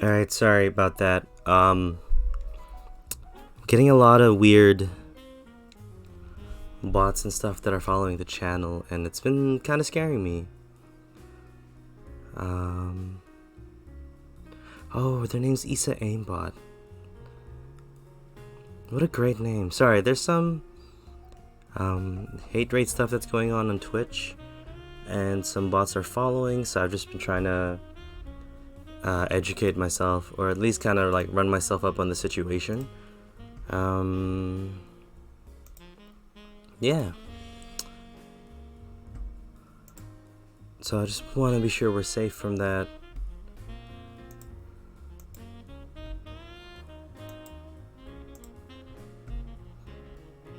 Alright, sorry about that. Getting a lot of weird bots and stuff that are following the channel, and it's been kind of scaring me. Oh, their name's Issa Aimbot. What a great name. Sorry, there's some hate rate stuff that's going on Twitch, and some bots are following, so I've just been trying to educate myself, or at least kind of like run myself up on the situation. Yeah. So I just want to be sure we're safe from that.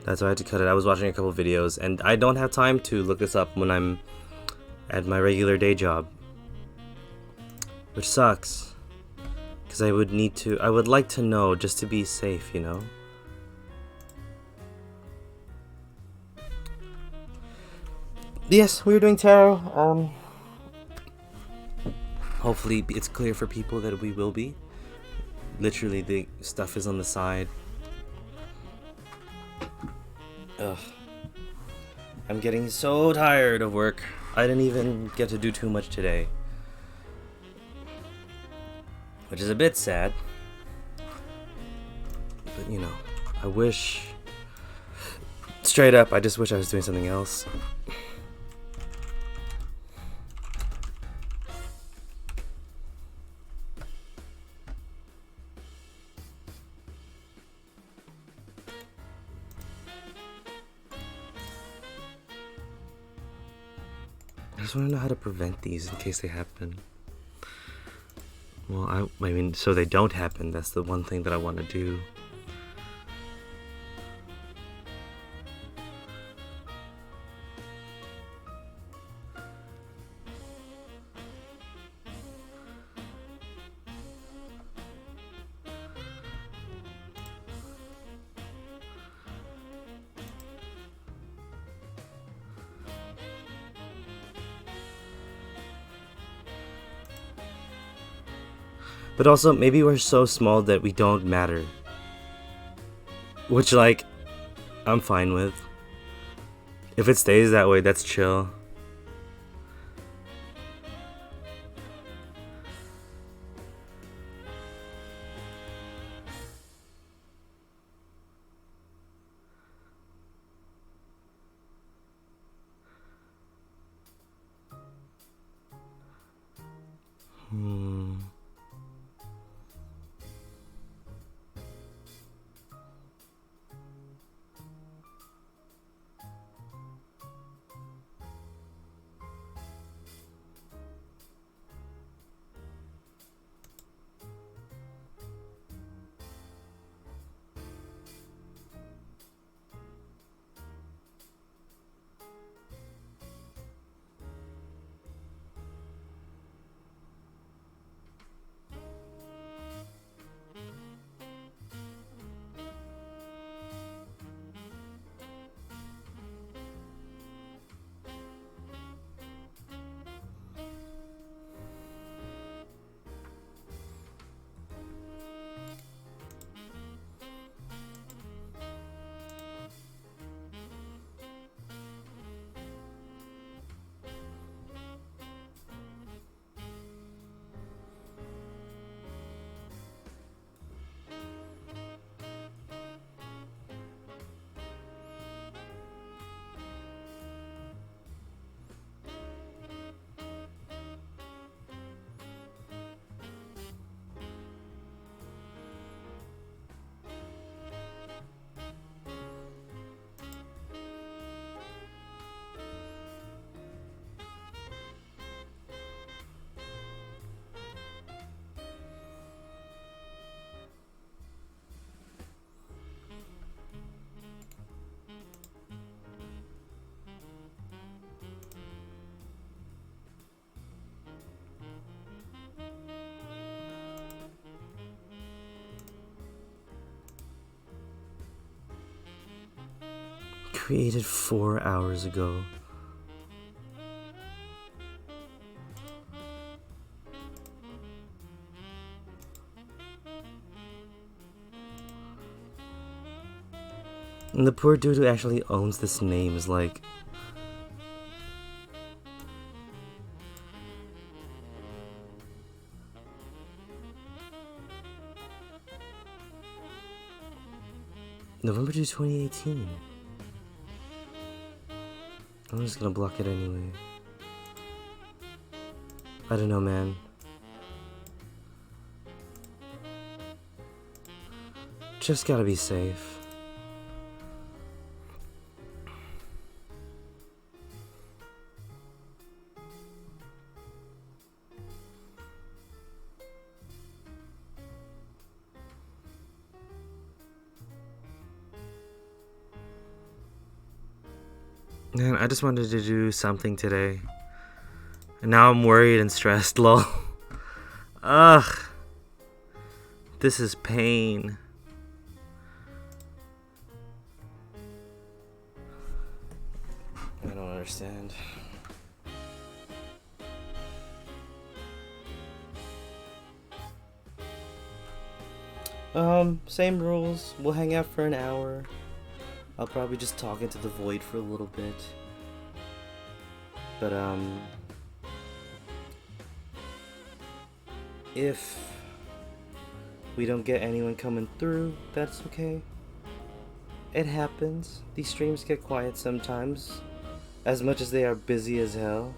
That's why I had to cut it. I was watching a couple videos, and I don't have time to look this up when I'm at my regular day job, which sucks, because I would like to know just to be safe, you know? Yes, we were doing tarot. Hopefully it's clear for people that we will be. Literally, the stuff is on the side. Ugh. I'm getting so tired of work. I didn't even get to do too much today, which is a bit sad. But you know, I wish... Straight up, I just wish I was doing something else. I just want to know how to prevent these in case they happen. Well, I mean, so they don't happen. That's the one thing that I want to do. But also, maybe we're so small that we don't matter. Which, like, I'm fine with. If it stays that way, that's chill. Created 4 hours ago. And the poor dude who actually owns this name is like... November 2, 2018. I'm just gonna block it anyway. I don't know, man. Just gotta be safe. Man, I just wanted to do something today. And now I'm worried and stressed, lol. Ugh. This is pain. I don't understand. Same rules. We'll hang out for an hour. I'll probably just talk into the void for a little bit. But, if we don't get anyone coming through, that's okay. It happens. These streams get quiet sometimes, as much as they are busy as hell.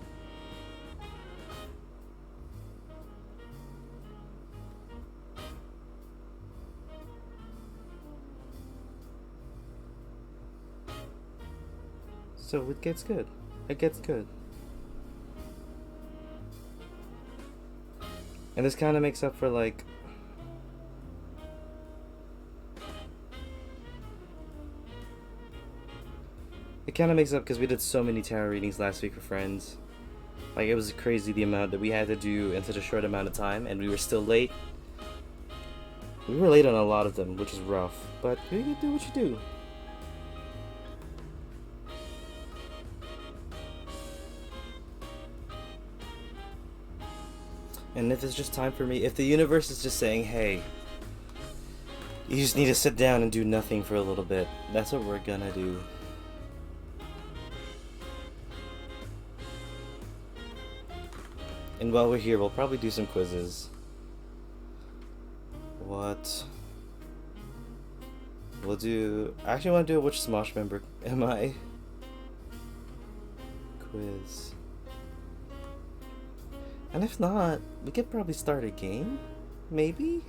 So it gets good. It gets good. And this kind of makes up for, like, it kind of makes up because we did so many tarot readings last week for friends. Like, it was crazy the amount that we had to do in such a short amount of time, and we were still late. We were late on a lot of them, which is rough, but you do what you do. And if it's just time for me, if the universe is just saying, hey, you just need to sit down and do nothing for a little bit, that's what we're gonna do. And while we're here, we'll probably do some quizzes. What? We'll do... I actually want to do a which Smosh member am I? Quiz. And if not, we could probably start a game? Maybe?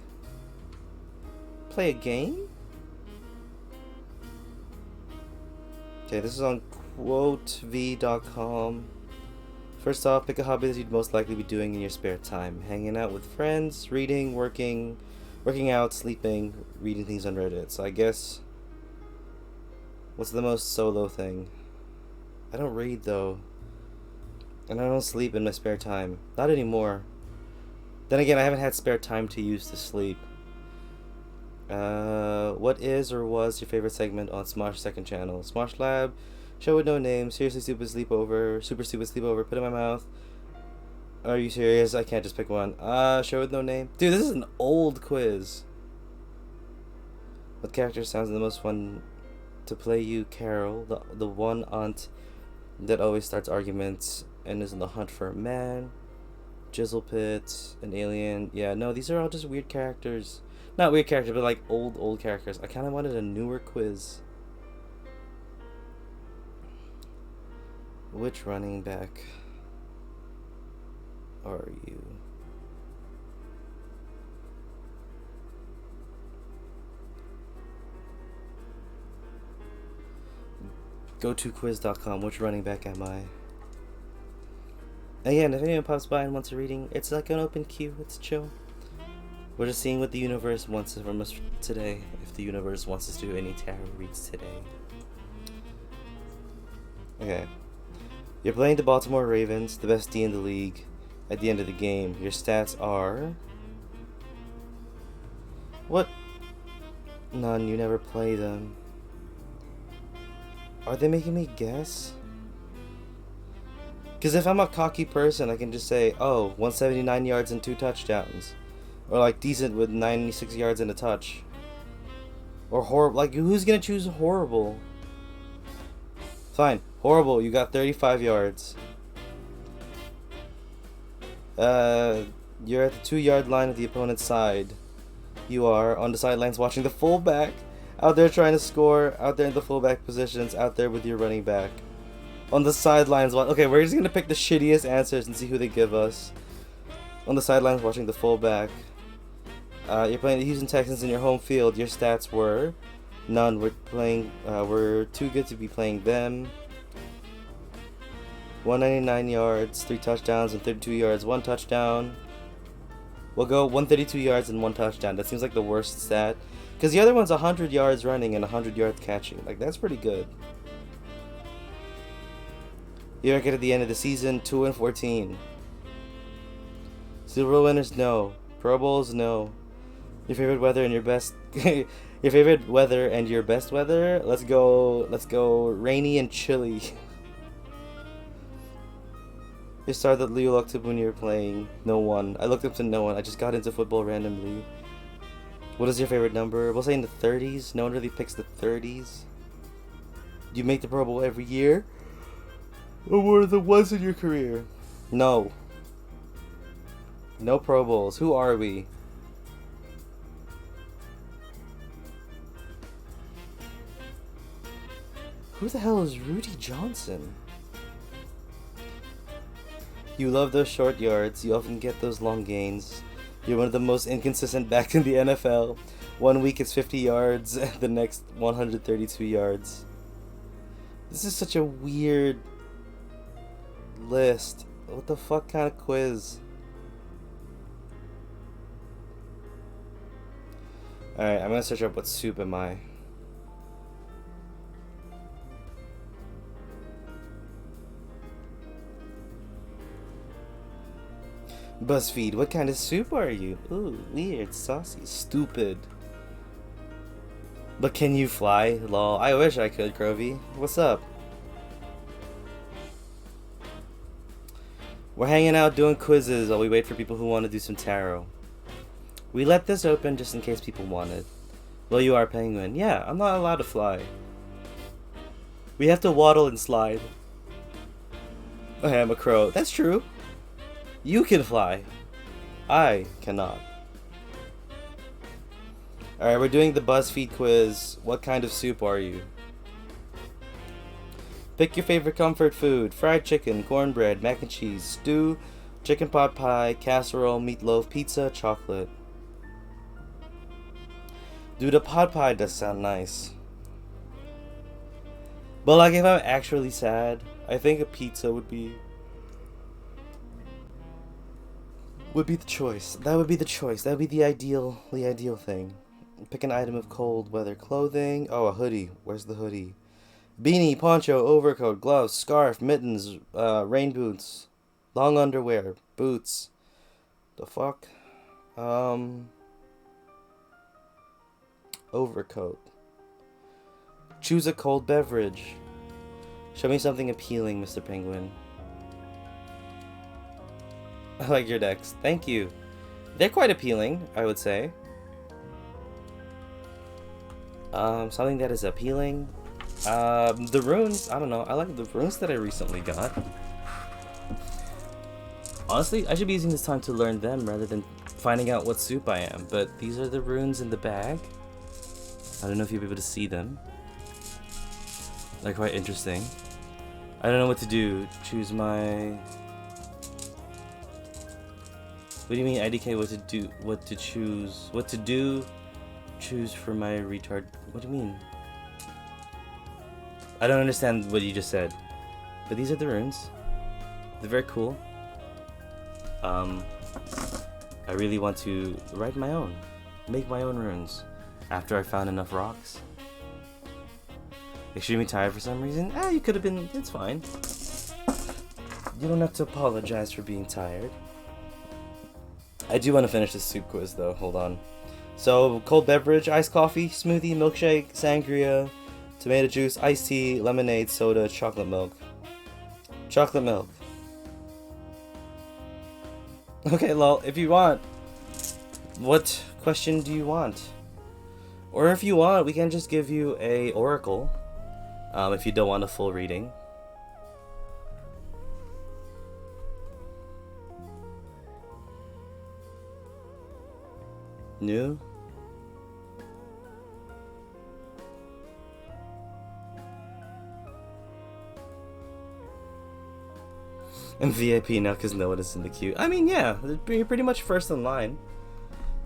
Play a game? Okay, this is on quotev.com. First off, pick a hobby that you'd most likely be doing in your spare time. Hanging out with friends, reading, working out, sleeping, reading things on Reddit. So I guess... what's the most solo thing? I don't read though. And I don't sleep in my spare time. Not anymore. Then again, I haven't had spare time to use to sleep. What is or was your favorite segment on Smosh second channel? Smosh Lab, Show with No Name, Seriously Stupid Sleepover, Super Stupid Sleepover, Put in My Mouth. Are you serious? I can't just pick one. Show with No Name. Dude, this is an old quiz. What character sounds the most fun to play you? Carol, the one aunt that always starts arguments and is in the hunt for a man. Jizzlepit, an alien. Yeah, no, these are all just weird characters. Not weird characters, but like old characters. I kind of wanted a newer quiz. Which running back are you? Go to quiz.com. Which running back am I? Again, if anyone pops by and wants a reading, it's like an open queue. It's chill. We're just seeing what the universe wants from us today. If the universe wants us to do any tarot reads today. Okay. You're playing the Baltimore Ravens, the best D in the league. At the end of the game, your stats are... what? None. You never play them. Are they making me guess? Because if I'm a cocky person, I can just say, oh, 179 yards and 2 touchdowns. Or like decent with 96 yards and a touch. Or horrible. Like, who's gonna choose horrible? Fine. Horrible, you got 35 yards. You're at the 2-yard line of the opponent's side. You are on the sidelines watching the fullback. Out there trying to score. Out there in the fullback positions. Out there with your running back. On the sidelines. Okay, we're just gonna pick the shittiest answers and see who they give us. On the sidelines watching the fullback. You're playing the Houston Texans in your home field. Your stats were none. We're too good to be playing them. 199 yards, 3 touchdowns, and 32 yards, 1 touchdown. We'll go 132 yards and 1 touchdown. That seems like the worst stat. Because the other one's 100 yards running and 100 yards catching. Like, that's pretty good. You reckon at the end of the season, 2-14. Super Bowl winners, no. Pro Bowls, no. Your favorite weather and your best... your favorite weather and your best weather? Let's go rainy and chilly. You star that you looked up when you were playing. No one. I looked up to no one. I just got into football randomly. What is your favorite number? We'll say in the 30s. No one really picks the 30s. Do you make the Pro Bowl every year? Or what are the ones in your career? No. No Pro Bowls. Who are we? Who the hell is Rudy Johnson? You love those short yards. You often get those long gains. You're one of the most inconsistent backs in the NFL. 1 week it's 50 yards, the next 132 yards. This is such a weird list. What the fuck kind of quiz? Alright, I'm gonna search up what soup am I. BuzzFeed, what kind of soup are you? Ooh, weird, saucy, stupid. But can you fly? Lol, I wish I could, Grovey. What's up? We're hanging out doing quizzes while we wait for people who want to do some tarot. We let this open just in case people want it. Well, you are a penguin. Yeah, I'm not allowed to fly. We have to waddle and slide. I am a crow. That's true. You can fly. I cannot. Alright, we're doing the BuzzFeed quiz. What kind of soup are you? Pick your favorite comfort food. Fried chicken, cornbread, mac and cheese, stew, chicken pot pie, casserole, meatloaf, pizza, chocolate. Dude, a pot pie does sound nice. But like, if I'm actually sad, I think a pizza would be the choice. That would be the choice. That would be the ideal thing. Pick an item of cold weather clothing. Oh, a hoodie. Where's the hoodie? Beanie, poncho, overcoat, gloves, scarf, mittens, rain boots, long underwear, boots. The fuck? Overcoat. Choose a cold beverage. Show me something appealing, Mr. Penguin. I like your decks. Thank you. They're quite appealing, I would say. Something that is appealing. The runes, I don't know. I like the runes that I recently got. Honestly, I should be using this time to learn them rather than finding out what soup I am. But these are the runes in the bag. I don't know if you'll be able to see them. They're quite interesting. I don't know what to do. Choose my... What do you mean, IDK? What to do? What to choose? What to do? Choose for my retard. What do you mean? I don't understand what you just said. But these are the runes. They're very cool. I really want to write my own. Make my own runes. After I found enough rocks. Extremely tired for some reason? You could have been... It's fine. You don't have to apologize for being tired. I do want to finish this soup quiz though, hold on. So, cold beverage, iced coffee, smoothie, milkshake, sangria, tomato juice, iced tea, lemonade, soda, chocolate milk. Chocolate milk. Okay, lol, if you want. What question do you want? Or if you want, we can just give you a oracle. If you don't want a full reading. New? I'm VIP now because no one is in the queue. I mean, yeah, you're pretty much first in line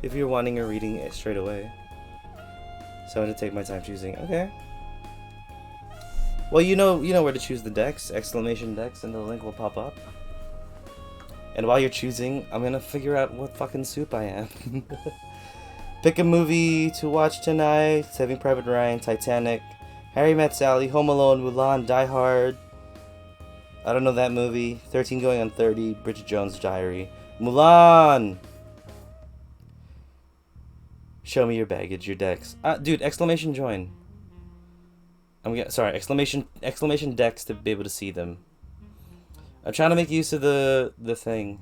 if you're wanting a reading straight away. So I'm gonna take my time choosing. Okay. Well, you know where to choose the decks, exclamation decks, and the link will pop up. And while you're choosing, I'm gonna figure out what fucking soup I am. Pick a movie to watch tonight: Saving Private Ryan, Titanic, Harry Met Sally, Home Alone, Mulan, Die Hard. I don't know that movie. 13 Going on 30, Bridget Jones' Diary, Mulan. Show me your baggage, your decks. Dude, exclamation join. Sorry, exclamation decks to be able to see them. I'm trying to make use of the thing.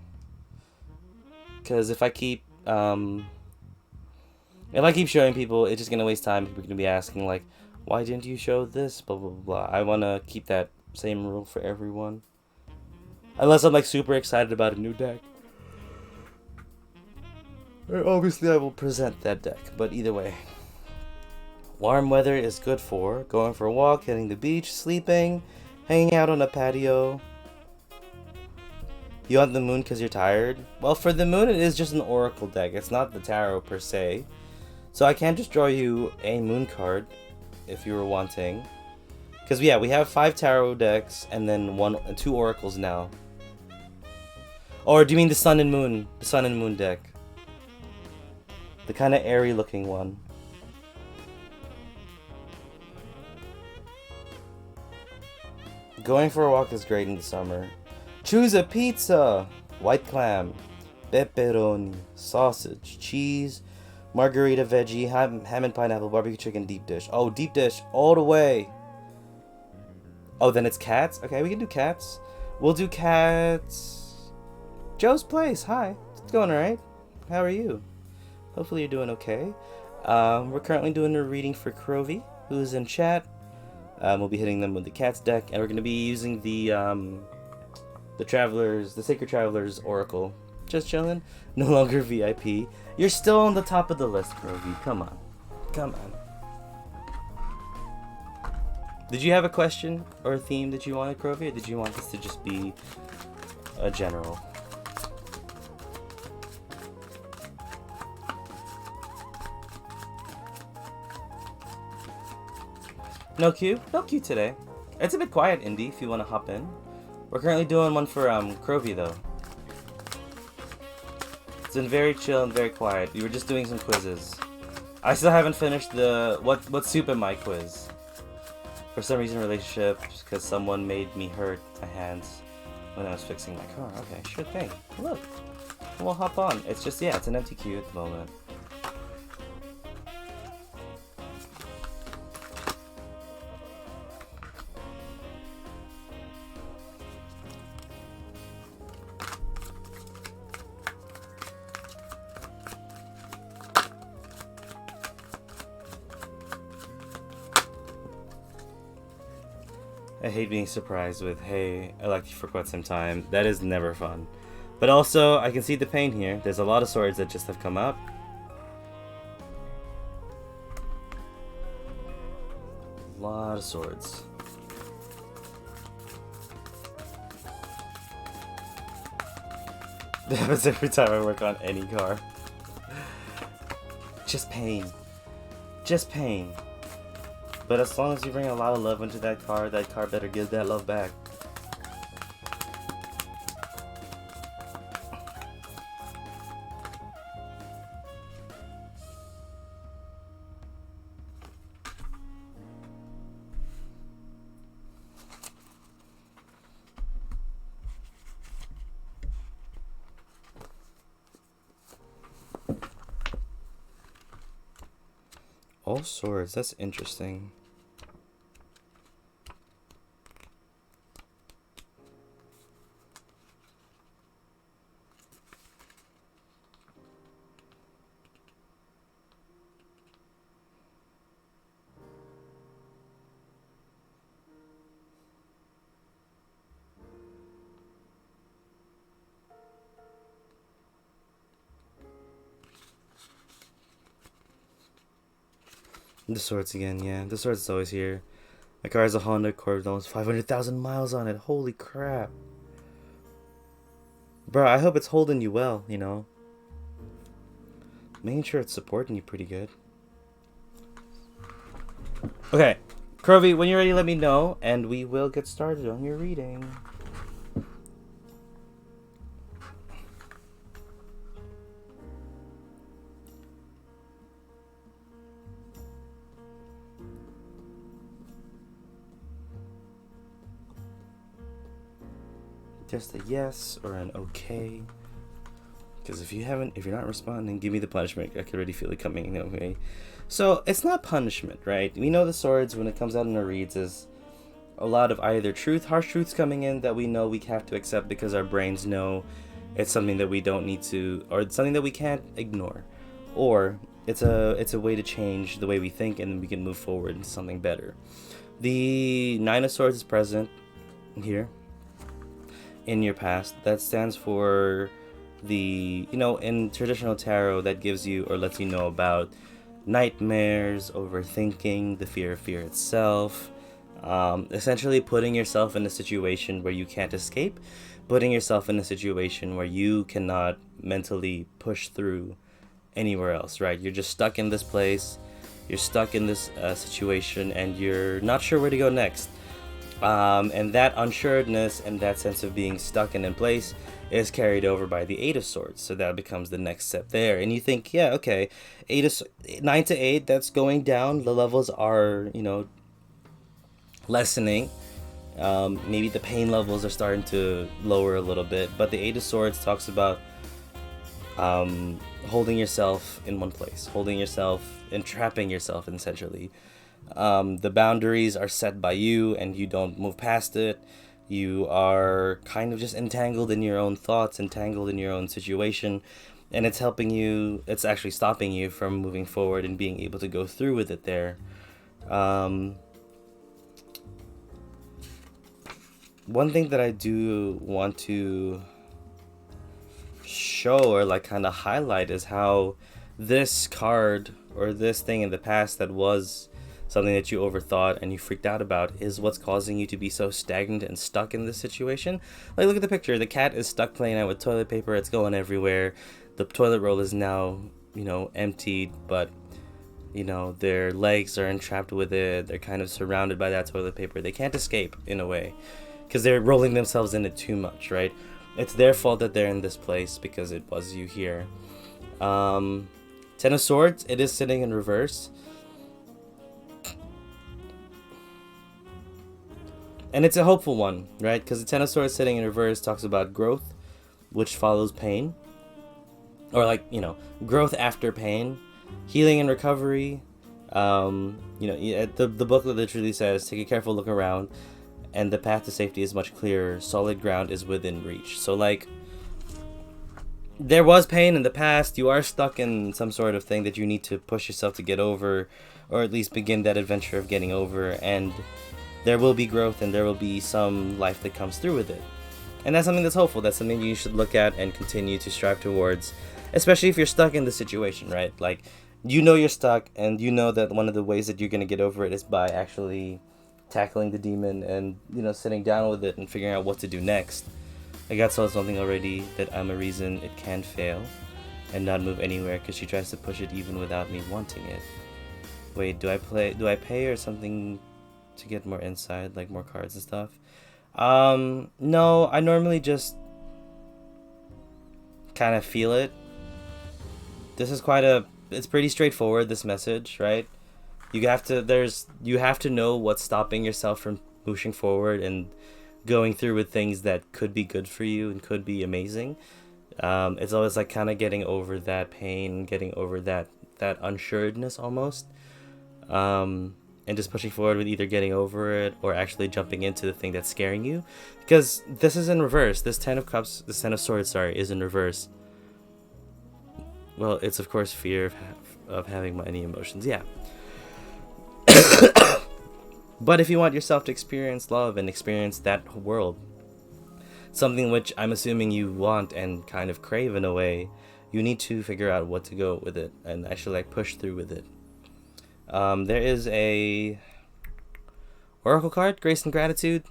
Cause if I keep showing people, it's just gonna waste time. People are gonna be asking like, why didn't you show this? Blah blah blah. I wanna keep that same rule for everyone. Unless I'm like super excited about a new deck. Obviously I will present that deck, but either way. Warm weather is good for going for a walk, hitting the beach, sleeping, hanging out on a patio. You want the moon because you're tired? Well, for the moon, it is just an oracle deck. It's not the tarot per se. So I can't just draw you a moon card if you were wanting. Because, yeah, we have 5 tarot decks and then 2 oracles now. Or do you mean the sun and moon? The sun and moon deck. The kind of airy looking one. Going for a walk is great in the summer. Choose a pizza. White clam, pepperoni, sausage, cheese, margarita veggie, ham and pineapple, barbecue chicken, deep dish. Oh, deep dish all the way. Oh, then it's cats? Okay, we can do cats. We'll do cats. Joe's Place, hi. It's going alright. How are you? Hopefully you're doing okay. We're currently doing a reading for Crovey, who's in chat. We'll be hitting them with the cats deck, and we're going to be using the Sacred Travelers Oracle. Just chilling. No longer VIP. You're still on the top of the list, Crovey. Come on. Come on. Did you have a question or a theme that you wanted, Crovey, or did you want this to just be a general? No queue? No queue today. It's a bit quiet, Indy, if you want to hop in. We're currently doing one for Crovey, though. It's been very chill and very quiet. We were just doing some quizzes. I still haven't finished the what soup am I quiz. For some reason, relationships, because someone made me hurt my hands when I was fixing my car. Okay, sure thing. Look, we'll hop on. It's just, yeah, it's an empty queue at the moment. I hate being surprised with, hey, I liked you for quite some time. That is never fun. But also, I can see the pain here. There's a lot of swords that just have come up. A lot of swords. That happens every time I work on any car. Just pain. Just pain. But as long as you bring a lot of love into that car better give that love back. All swords, that's interesting. The swords again, yeah. The swords is always here. My car is a Honda Accord with almost 500,000 miles on it. Holy crap. Bro, I hope it's holding you well, you know. Making sure it's supporting you pretty good. Okay. Krovi, when you're ready, let me know, and we will get started on your reading. Just a yes or an okay. Because if you're not responding, give me the punishment. I can already feel it coming. Okay. So it's not punishment, right? We know the swords when it comes out in our reads is a lot of either harsh truths coming in that we know we have to accept because our brains know it's something that we don't need to, or it's something that we can't ignore, or it's a way to change the way we think and we can move forward into something better. The Nine of Swords is present here in your past. That stands for in traditional tarot, that gives you or lets you know about nightmares, overthinking, the fear of fear itself, essentially putting yourself in a situation where you can't escape, putting yourself in a situation where you cannot mentally push through anywhere else, right? You're just stuck in this place, you're stuck in this situation, and you're not sure where to go next. And that unsureness and that sense of being stuck and in place is carried over by the Eight of Swords. So that becomes the next step there. And you think, yeah, okay, 9 to 8, that's going down. The levels are, lessening. Maybe the pain levels are starting to lower a little bit. But the Eight of Swords talks about holding yourself in one place, holding yourself, entrapping yourself, essentially. The boundaries are set by you and you don't move past it. You are kind of just entangled in your own thoughts, entangled in your own situation, and it's actually stopping you from moving forward and being able to go through with it there. One thing that I do want to show or kind of highlight is how this card or this thing in the past that was something that you overthought and you freaked out about is what's causing you to be so stagnant and stuck in this situation. Like, look at the picture. The cat is stuck playing out with toilet paper. It's going everywhere. The toilet roll is now, emptied, but, their legs are entrapped with it. They're kind of surrounded by that toilet paper. They can't escape, in a way, because they're rolling themselves in it too much, right? It's their fault that they're in this place because it was you here. Ten of Swords, it is sitting in reverse. And it's a hopeful one, right? Because the Ten of Swords sitting in reverse talks about growth, which follows pain. Or growth after pain, healing and recovery. The booklet literally says, take a careful look around, and the path to safety is much clearer. Solid ground is within reach. So, there was pain in the past. You are stuck in some sort of thing that you need to push yourself to get over, or at least begin that adventure of getting over, and there will be growth and there will be some life that comes through with it. And that's something that's hopeful. That's something you should look at and continue to strive towards, especially if you're stuck in the situation, right? You're stuck, and you know that one of the ways that you're going to get over it is by actually tackling the demon and, sitting down with it and figuring out what to do next. I got told something already, that I'm a reason it can fail and not move anywhere because she tries to push it even without me wanting it. Wait, do I pay or something to get more insight, like more cards and stuff? No, I normally just kind of feel it. This is it's pretty straightforward, this message, right? You have to know what's stopping yourself from pushing forward and going through with things that could be good for you and could be amazing. It's always kind of getting over that pain, getting over that unsuredness almost. And just pushing forward with either getting over it or actually jumping into the thing that's scaring you. Because this is in reverse. This Ten of Swords, is in reverse. Well, it's of course fear of having any emotions, yeah. But if you want yourself to experience love and experience that world, something which I'm assuming you want and kind of crave in a way, you need to figure out what to go with it and actually push through with it. There is a Oracle card, Grace and Gratitude.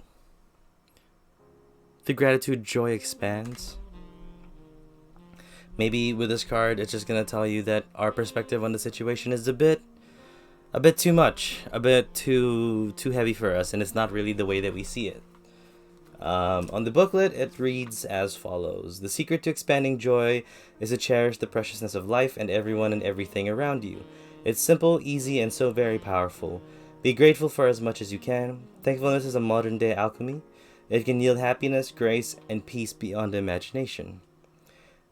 The gratitude joy expands. Maybe with this card, it's just gonna tell you that our perspective on the situation is a bit too much, a bit too heavy for us, and it's not really the way that we see it. On the booklet, it reads as follows: the secret to expanding joy is to cherish the preciousness of life and everyone and everything around you. It's simple, easy, and so very powerful. Be grateful for as much as you can. Thankfulness is a modern-day alchemy. It can yield happiness, grace, and peace beyond imagination.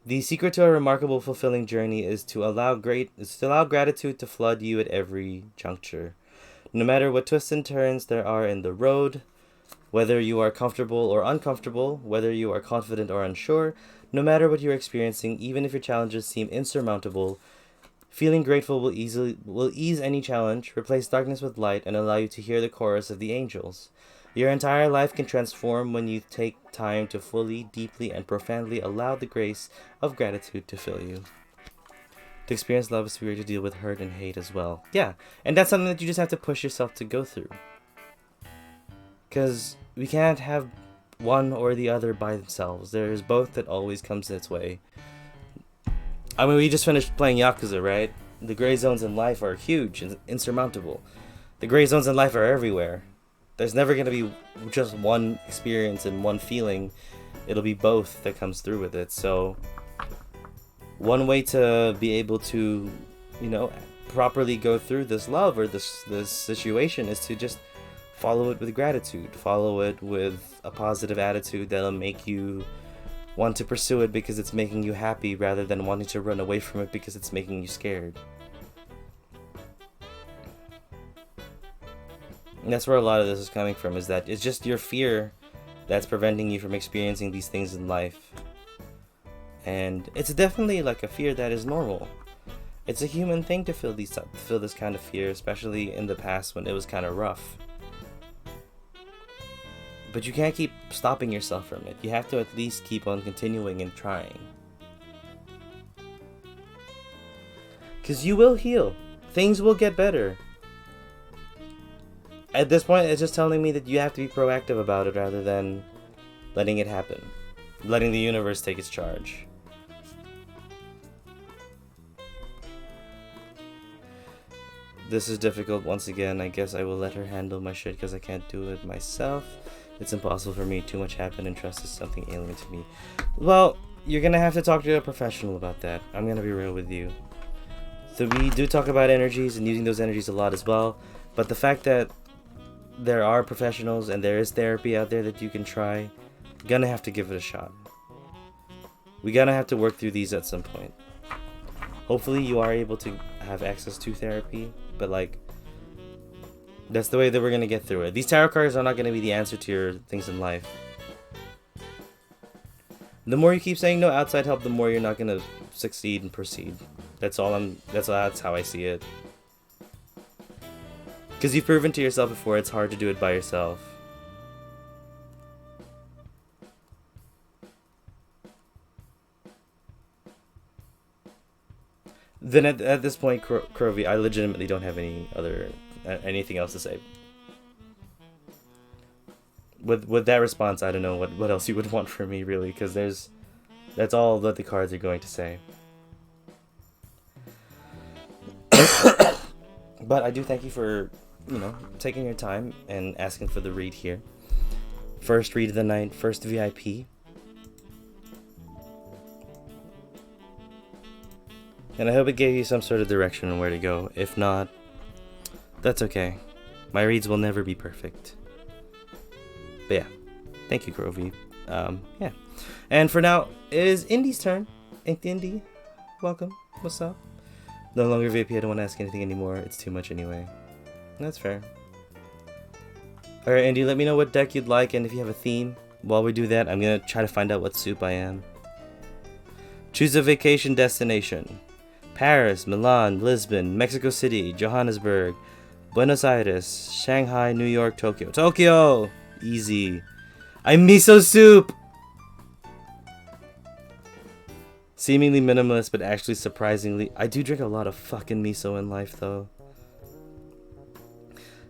The secret to a remarkable, fulfilling journey is to allow gratitude to flood you at every juncture. No matter what twists and turns there are in the road, whether you are comfortable or uncomfortable, whether you are confident or unsure, no matter what you're experiencing, even if your challenges seem insurmountable, feeling grateful will ease any challenge, replace darkness with light, and allow you to hear the chorus of the angels. Your entire life can transform when you take time to fully, deeply, and profoundly allow the grace of gratitude to fill you. To experience love is to deal with hurt and hate as well. Yeah, and that's something that you just have to push yourself to go through. Because we can't have one or the other by themselves. There's both that always comes its way. I mean, we just finished playing Yakuza, right? The gray zones in life are huge and insurmountable. The gray zones in life are everywhere. There's never going to be just one experience and one feeling. It'll be both that comes through with it. So one way to be able to, properly go through this love or this situation is to just follow it with gratitude. Follow it with a positive attitude that'll make you want to pursue it because it's making you happy rather than wanting to run away from it because it's making you scared. And that's where a lot of this is coming from, is that it's just your fear that's preventing you from experiencing these things in life. And it's definitely like a fear that is normal. It's a human thing to feel this kind of fear, especially in the past when it was kind of rough. But you can't keep stopping yourself from it. You have to at least keep on continuing and trying. Because you will heal. Things will get better. At this point, it's just telling me that you have to be proactive about it rather than letting it happen. Letting the universe take its charge. This is difficult once again. I guess I will let her handle my shit because I can't do it myself. It's impossible for me. Too much happened and trust is something alien to me. Well, you're gonna have to talk to a professional about that. I'm gonna be real with you. So we do talk about energies and using those energies a lot as well. But the fact that there are professionals and there is therapy out there that you can try, you're gonna have to give it a shot. We're gonna have to work through these at some point. Hopefully you are able to have access to therapy, but that's the way that we're gonna get through it. These tarot cards are not gonna be the answer to your things in life. The more you keep saying no outside help, the more you're not gonna succeed and proceed. That's how I see it. Because you've proven to yourself before it's hard to do it by yourself. Then at this point, Krovi, I legitimately don't have anything else to say. With that response, I don't know what else you would want from me, really, because that's all that the cards are going to say. But I do thank you for, taking your time and asking for the read here. First read of the night, first VIP. And I hope it gave you some sort of direction on where to go. If not, that's okay. My reads will never be perfect. But yeah, thank you, Grovey. Yeah. And for now, it is Indy's turn. Inked Indy, welcome. What's up? No longer VIP, I don't want to ask anything anymore. It's too much anyway. That's fair. Alright, Indy, let me know what deck you'd like and if you have a theme. While we do that, I'm going to try to find out what soup I am. Choose a vacation destination. Paris, Milan, Lisbon, Mexico City, Johannesburg, Buenos Aires, Shanghai, New York, Tokyo. Tokyo! Easy. I'm miso soup! Seemingly minimalist, but actually surprisingly... I do drink a lot of fucking miso in life, though.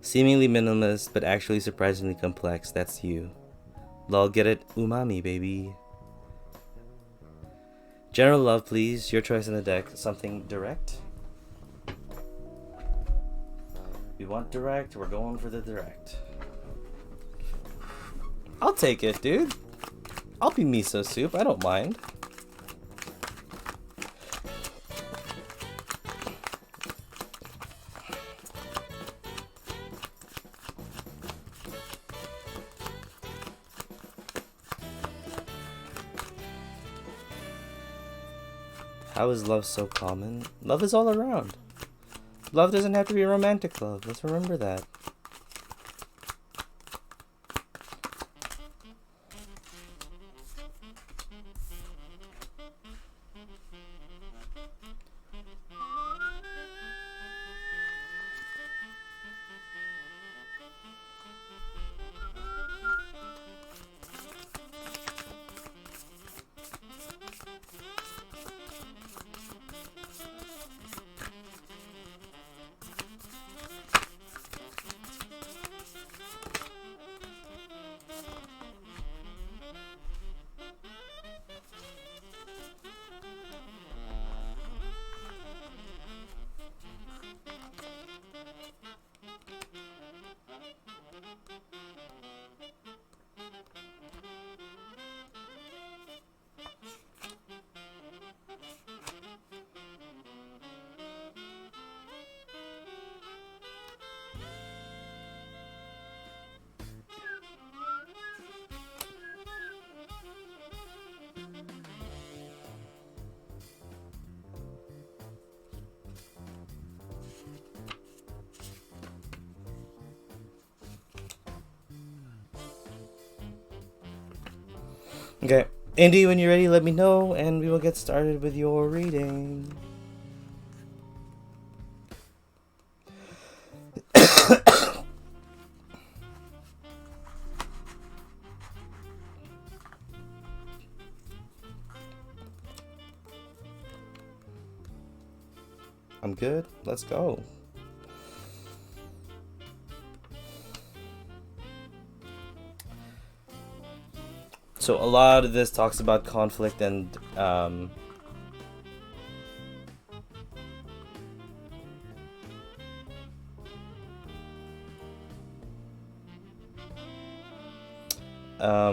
Seemingly minimalist, but actually surprisingly complex. That's you. Lol, get it? Umami, baby. General love, please. Your choice on the deck. Something direct? We want direct. We're going for the direct. I'll take it, dude. I'll be miso soup. I don't mind. How is love so common? Love is all around. Love doesn't have to be romantic love. Let's remember that. Okay, Indy, when you're ready, let me know, and we will get started with your reading. I'm good. Let's go. So a lot of this talks about conflict and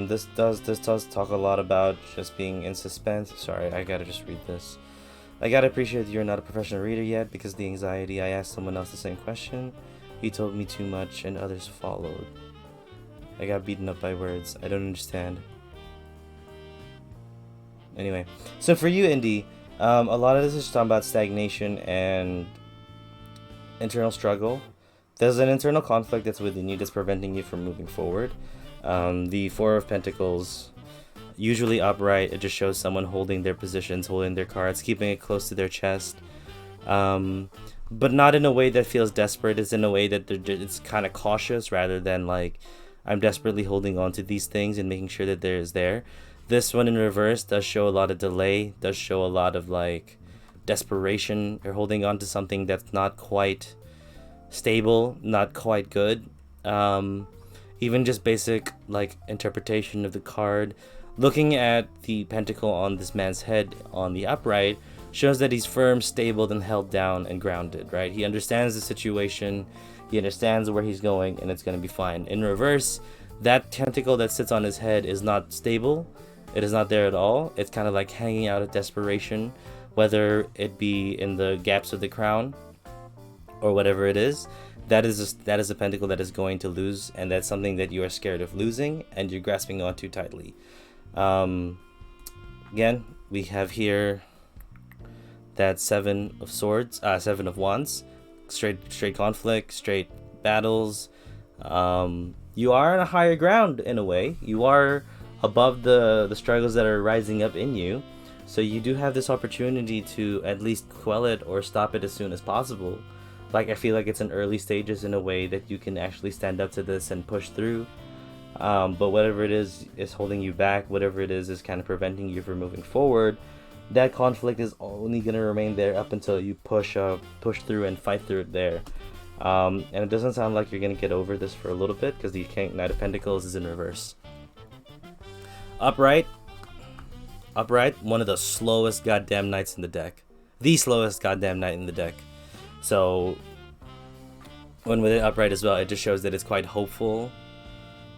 this does talk a lot about just being in suspense. Sorry, I gotta just read this. I gotta appreciate that you're not a professional reader yet because of the anxiety. I asked someone else the same question. He told me too much and others followed. I got beaten up by words. I don't understand. Anyway, so for you, Indy, a lot of this is talking about stagnation and internal struggle. There's an internal conflict that's within you that's preventing you from moving forward. The Four of Pentacles, usually upright, it just shows someone holding their positions, holding their cards, keeping it close to their chest. But not in a way that feels desperate. It's in a way that it's kind of cautious rather than like, I'm desperately holding on to these things and making sure that there is there. This one in reverse does show a lot of delay, does show a lot of like desperation. You're holding on to something that's not quite stable, not quite good. Even just basic like interpretation of the card. Looking at the pentacle on this man's head on the upright shows that he's firm, stable, and held down and grounded, right? He understands the situation, he understands where he's going, and it's going to be fine. In reverse, that tentacle that sits on his head is not stable. It is not there at all. It's kind of like hanging out of desperation, whether it be in the gaps of the crown or whatever it is. That is a pentacle that is going to lose, and that's something that you are scared of losing, and you're grasping on too tightly. Again, we have here that Seven of Wands, straight conflict, straight battles. You are on a higher ground in a way. You are above the struggles that are rising up in you, so you do have this opportunity to at least quell it or stop it as soon as possible. Like, I feel like it's in early stages in a way that you can actually stand up to this and push through, but whatever it is holding you back, whatever it is kind of preventing you from moving forward. That conflict is only going to remain there up until you push through and fight through it there. And it doesn't sound like you're gonna get over this for a little bit because the Knight of Pentacles is in reverse. Upright, one of the slowest goddamn knights in the deck. The slowest goddamn knight in the deck. So, when with it upright as well, it just shows that it's quite hopeful.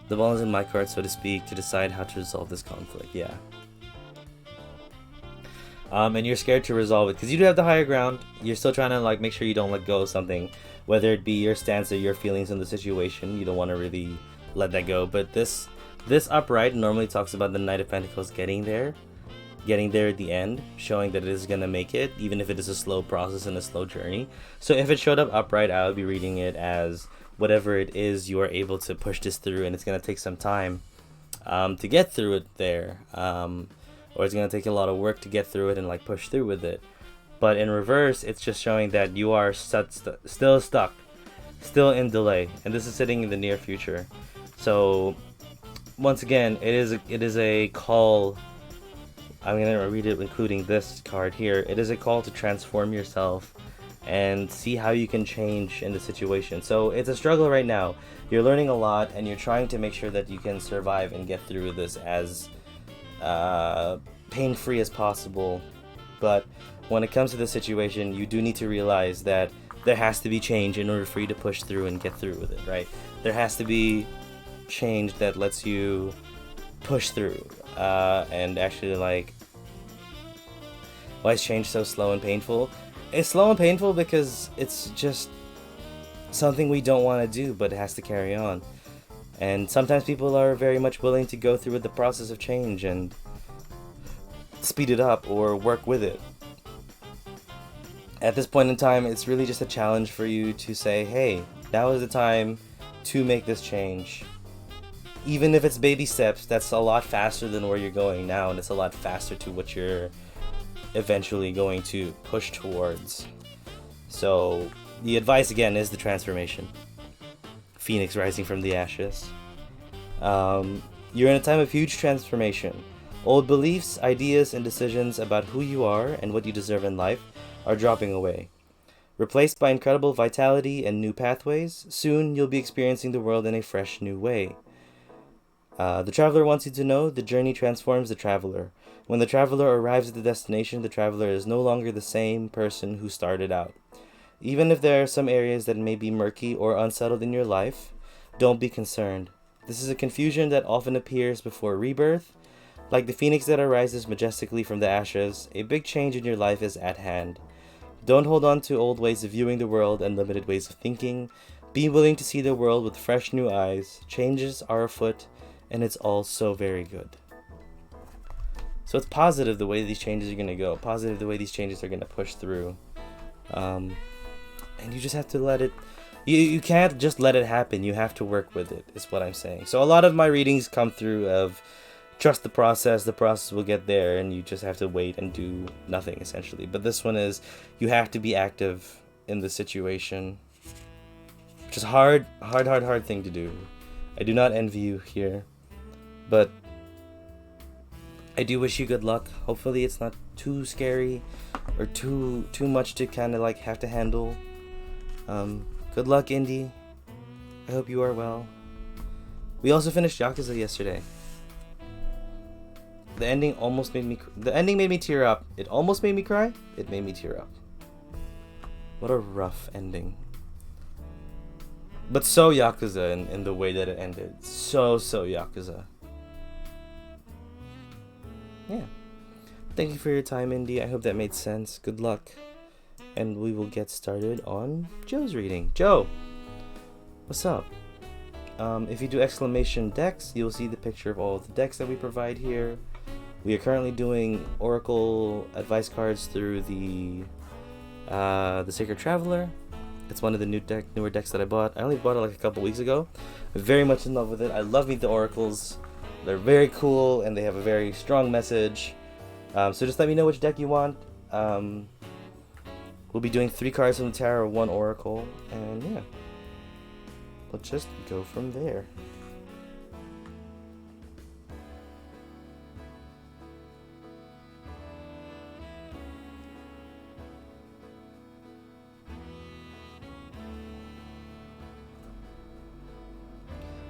The ball is in my court, so to speak, to decide how to resolve this conflict. Yeah. And you're scared to resolve it because you do have the higher ground. You're still trying to like make sure you don't let go of something, whether it be your stance or your feelings in the situation. You don't want to really let that go. But this upright normally talks about the Knight of Pentacles getting there at the end, showing that it is gonna make it, even if it is a slow process and a slow journey. So if it showed up upright, I would be reading it as whatever it is, you are able to push this through, and it's gonna take some time to get through it there. Or it's going to take a lot of work to get through it and like push through with it. But in reverse, it's just showing that you are still stuck, still in delay, and this is sitting in the near future. So once again, it is a call. I'm going to read it including this card here. It is a call to transform yourself and see how you can change in the situation. So it's a struggle right now. You're learning a lot and you're trying to make sure that you can survive and get through this as pain-free as possible. But when it comes to the situation, you do need to realize that there has to be change in order for you to push through and get through with it, right? There has to be change that lets you push through and actually like, why is change so slow and painful? It's slow and painful because it's just something we don't want to do, but it has to carry on. And sometimes people are very much willing to go through with the process of change and speed it up or work with it. At this point in time, it's really just a challenge for you to say, hey, now is the time to make this change. Even if it's baby steps, that's a lot faster than where you're going now, and it's a lot faster to what you're eventually going to push towards. So the advice again is the transformation. Phoenix rising from the ashes. You're in a time of huge transformation. Old beliefs, ideas, and decisions about who you are and what you deserve in life are dropping away. Replaced by incredible vitality and new pathways, soon you'll be experiencing the world in a fresh new way. The traveler wants you to know the journey transforms the traveler. When the traveler arrives at the destination, the traveler is no longer the same person who started out. Even if there are some areas that may be murky or unsettled in your life, don't be concerned. This is a confusion that often appears before rebirth. Like the phoenix that arises majestically from the ashes, a big change in your life is at hand. Don't hold on to old ways of viewing the world and limited ways of thinking. Be willing to see the world with fresh new eyes. Changes are afoot, and it's all so very good. So it's positive the way these changes are going to go. Positive the way these changes are going to push through. And you just have to let it, you can't just let it happen. You have to work with it, is what I'm saying. So a lot of my readings come through of trust the process will get there, and you just have to wait and do nothing, essentially. But this one is, you have to be active in the situation. Which is hard thing to do. I do not envy you here, but I do wish you good luck. Hopefully it's not too scary or too much to kind of like have to handle. Good luck, Indy. I hope you are well. We also finished Yakuza yesterday. The ending made me tear up. It almost made me cry. It made me tear up. What a rough ending. But so Yakuza in the way that it ended. So Yakuza. Yeah. Thank you for your time, Indy. I hope that made sense. Good luck. And we will get started on Joe's reading. Joe, what's up? If you do exclamation decks, you'll see the picture of all of the decks that we provide here. We are currently doing Oracle advice cards through the Sacred Traveler. It's one of the newer decks that I bought. I only bought it like a couple weeks ago. I'm very much in love with it. I love the Oracles. They're very cool and they have a very strong message. So just let me know which deck you want. We'll be doing 3 cards from the Tarot, 1 Oracle, and yeah. Let's just go from there.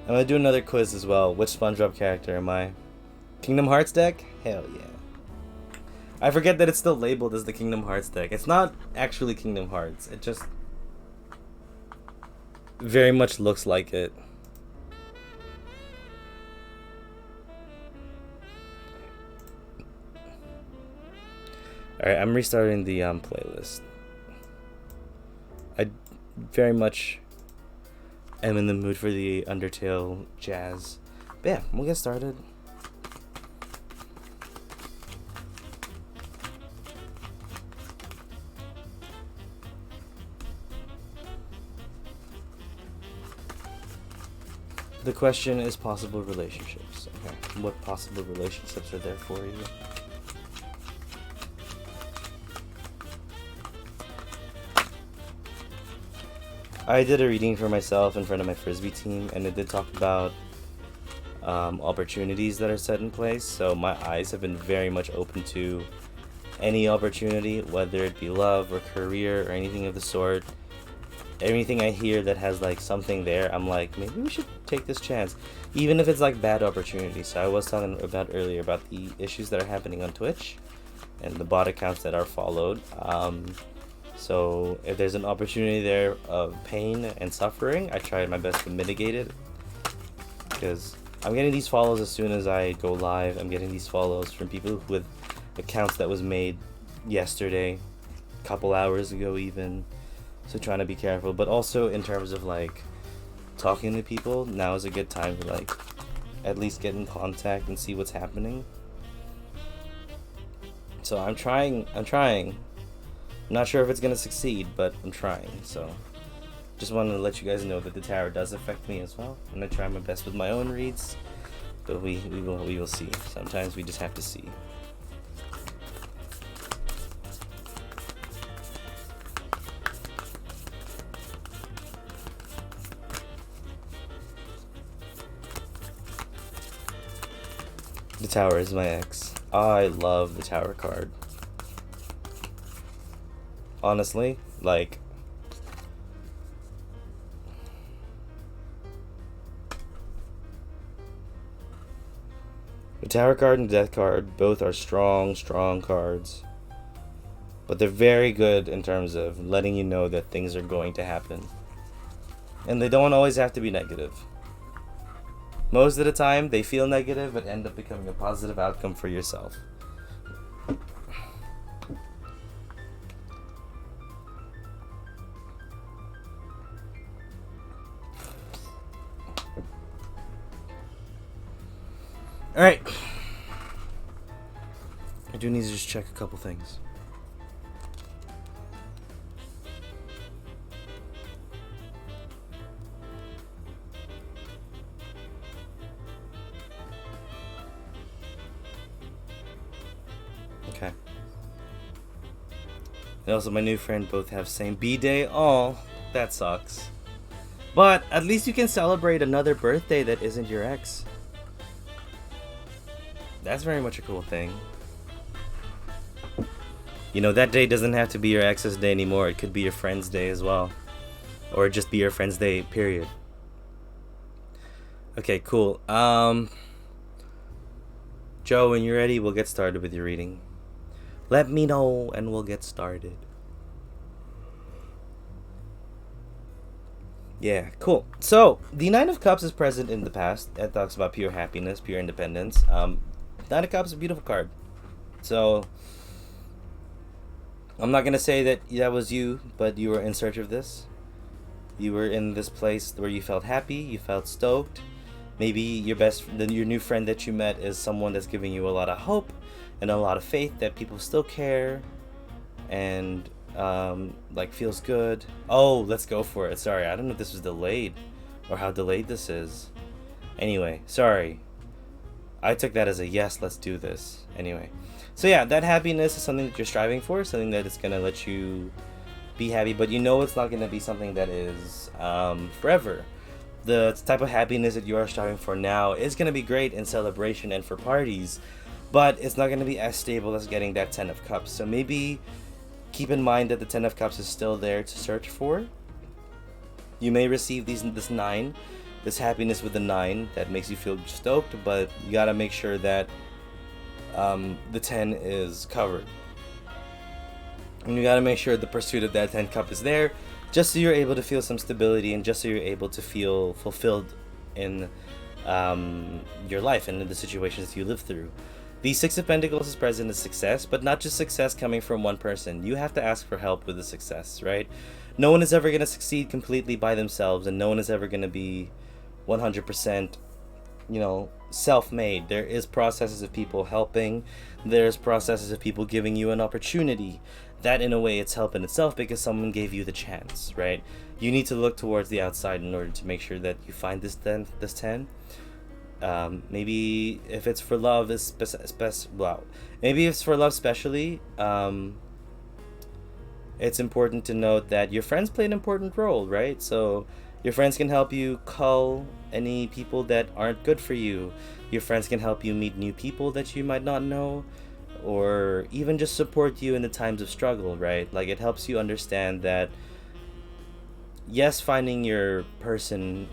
I'm gonna do another quiz as well. Which SpongeBob character am I? Kingdom Hearts deck? Hell yeah. I forget that it's still labeled as the Kingdom Hearts deck. It's not actually Kingdom Hearts. It just very much looks like it. Alright, I'm restarting the playlist. I very much am in the mood for the Undertale jazz. But yeah, we'll get started. The question is possible relationships. Okay, what possible relationships are there for you? I did a reading for myself in front of my Frisbee team, and it did talk about opportunities that are set in place. So my eyes have been very much open to any opportunity, whether it be love or career or anything of the sort. Anything I hear that has like something there, I'm like, maybe we should take this chance, even if it's like bad opportunities. So I was talking about earlier about the issues that are happening on Twitch and the bot accounts that are followed. So if there's an opportunity there of pain and suffering, I try my best to mitigate it, because I'm getting these follows as soon as I go live. I'm getting these follows from people with accounts that was made yesterday, a couple hours ago even. So trying to be careful, but also in terms of like talking to people, now is a good time to like at least get in contact and see what's happening. So I'm trying. I'm not sure if it's gonna succeed, but I'm trying. So just wanted to let you guys know that the tarot does affect me as well. I'm gonna try my best with my own reads, but we will see. Sometimes we just have to see. The Tower is my ex. I love the Tower card. Honestly, like, the Tower card and Death card both are strong cards, but they're very good in terms of letting you know that things are going to happen, and they don't always have to be negative. Most of the time they feel negative but end up becoming a positive outcome for yourself. Alright. I do need to just check a couple things. Okay. And also my new friend both have same B-day. Oh, that sucks. But at least you can celebrate another birthday that isn't your ex. That's very much a cool thing. You know, that day doesn't have to be your ex's day anymore. It could be your friend's day as well. Or just be your friend's day, period. Okay, cool. Joe, when you're ready, we'll get started with your reading. Let me know and we'll get started. Yeah, cool. So, the Nine of Cups is present in the past. That talks about pure happiness, pure independence. Nine of Cups is a beautiful card. So, I'm not going to say that that was you, but you were in search of this. You were in this place where you felt happy, you felt stoked. Maybe your new friend that you met is someone that's giving you a lot of hope and a lot of faith that people still care and like feels good. Oh, let's go for it. Sorry, I don't know if this was delayed or how delayed this is. Anyway, sorry. I took that as a yes, let's do this. Anyway, so yeah, that happiness is something that you're striving for, something that is going to let you be happy, but you know it's not going to be something that is forever. The type of happiness that you are striving for now is going to be great in celebration and for parties, but it's not going to be as stable as getting that 10 of Cups. So maybe keep in mind that the 10 of Cups is still there to search for. You may receive this 9 this happiness with the 9 that makes you feel stoked, but you gotta make sure that the 10 is covered. And you gotta make sure the pursuit of that 10 cup is there, just so you're able to feel some stability and just so you're able to feel fulfilled in your life and in the situations you live through. The 6 of Pentacles is present as success, but not just success coming from one person. You have to ask for help with the success, right? No one is ever going to succeed completely by themselves, and no one is ever going to be 100%, self-made. There is processes of people helping. There's processes of people giving you an opportunity. That, in a way, it's help in itself because someone gave you the chance, right? You need to look towards the outside in order to make sure that you find this 10. Maybe if it's for love, maybe if it's for love specially, it's important to note that your friends play an important role, right? So your friends can help you cull any people that aren't good for you. Your friends can help you meet new people that you might not know, or even just support you in the times of struggle, right? Like, it helps you understand that, yes, finding your person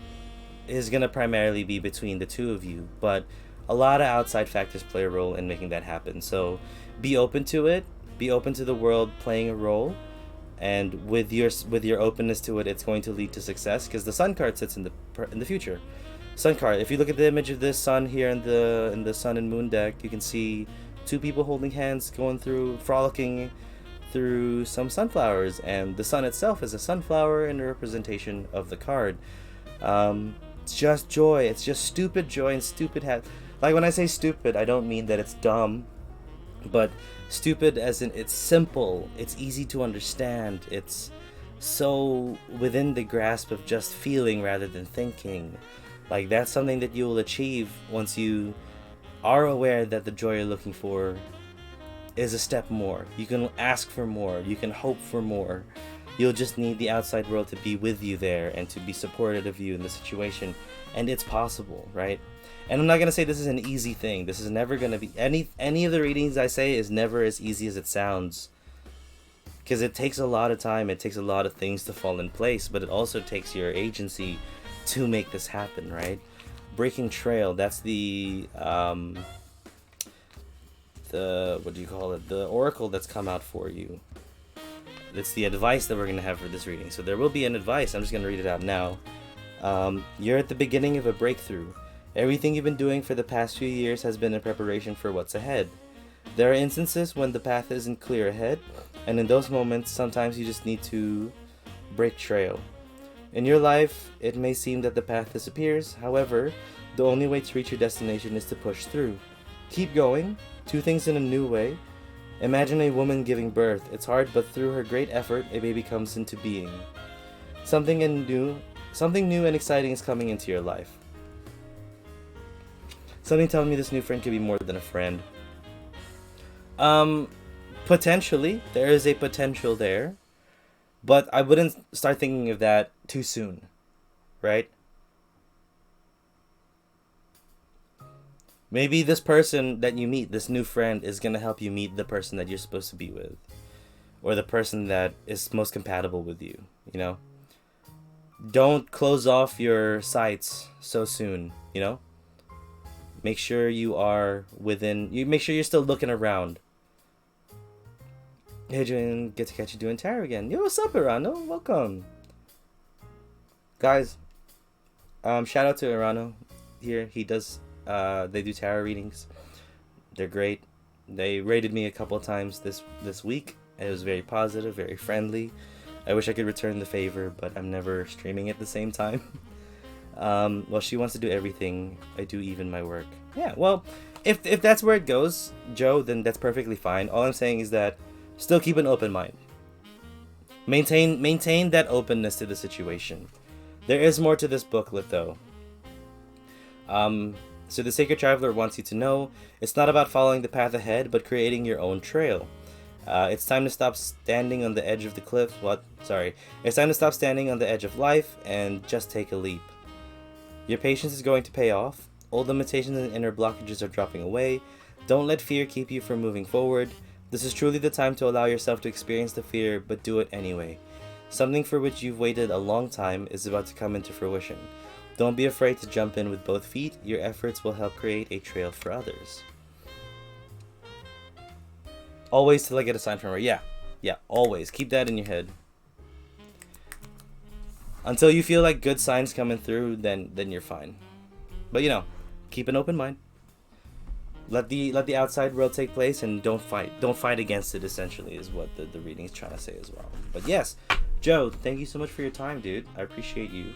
is going to primarily be between the two of you, but a lot of outside factors play a role in making that happen. So be open to it, be open to the world playing a role, and with your openness to it, it's going to lead to success, because the Sun card sits in the future. Sun card, if you look at the image of this sun here in the Sun and Moon deck, you can see 2 people holding hands frolicking through some sunflowers, and the sun itself is a sunflower and a representation of the card. It's just joy. It's just stupid joy and stupid like, when I say stupid, I don't mean that it's dumb, but stupid as in it's simple, it's easy to understand, it's so within the grasp of just feeling rather than thinking. Like, that's something that you will achieve once you are aware that the joy you're looking for is a step more. You can ask for more, you can hope for more. You'll just need the outside world to be with you there and to be supportive of you in the situation. And it's possible, right? And I'm not going to say this is an easy thing. This is never going to be... Any of the readings I say is never as easy as it sounds. Because it takes a lot of time. It takes a lot of things to fall in place. But it also takes your agency to make this happen, right? Breaking trail. That's the what do you call it? The oracle that's come out for you. It's the advice that we're going to have for this reading. So there will be an advice. I'm just going to read it out now. You're at the beginning of a breakthrough. Everything you've been doing for the past few years has been in preparation for what's ahead. There are instances when the path isn't clear ahead, and in those moments, sometimes you just need to break trail. In your life, it may seem that the path disappears. However, the only way to reach your destination is to push through. Keep going. Do things in a new way. Imagine a woman giving birth. It's hard, but through her great effort, a baby comes into being. Something new and exciting is coming into your life. Something telling me this new friend could be more than a friend. Potentially, there is a potential there, but I wouldn't start thinking of that too soon, right? Maybe this person that you meet, this new friend, is going to help you meet the person that you're supposed to be with, or the person that is most compatible with you, Don't close off your sights so soon, Make sure you are make sure you're still looking around. Hey, Julian, get to catch you doing tarot again. Yo, what's up, Irano? Welcome. Guys, shout out to Irano here. He does, they do tarot readings. They're great. They rated me a couple times this week. It was very positive, very friendly. I wish I could return the favor, but I'm never streaming at the same time. Well, she wants to do everything. I do even my work. Yeah, well, if that's where it goes, Joe, then that's perfectly fine. All I'm saying is that still keep an open mind. Maintain that openness to the situation. There is more to this booklet, though. So the Sacred Traveler wants you to know it's not about following the path ahead, but creating your own trail. It's time to stop standing on the edge of the cliff. It's time to stop standing on the edge of life and just take a leap. Your patience is going to pay off. Old limitations and inner blockages are dropping away. Don't let fear keep you from moving forward. This is truly the time to allow yourself to experience the fear, but do it anyway. Something for which you've waited a long time is about to come into fruition. Don't be afraid to jump in with both feet. Your efforts will help create a trail for others. Always till I get a sign from her. Yeah, always. Keep that in your head. Until you feel like good signs coming through, then you're fine. But you know, keep an open mind. Let the outside world take place, and don't fight against it, essentially, is what the reading's trying to say as well. But yes, Joe, thank you so much for your time, dude. I appreciate you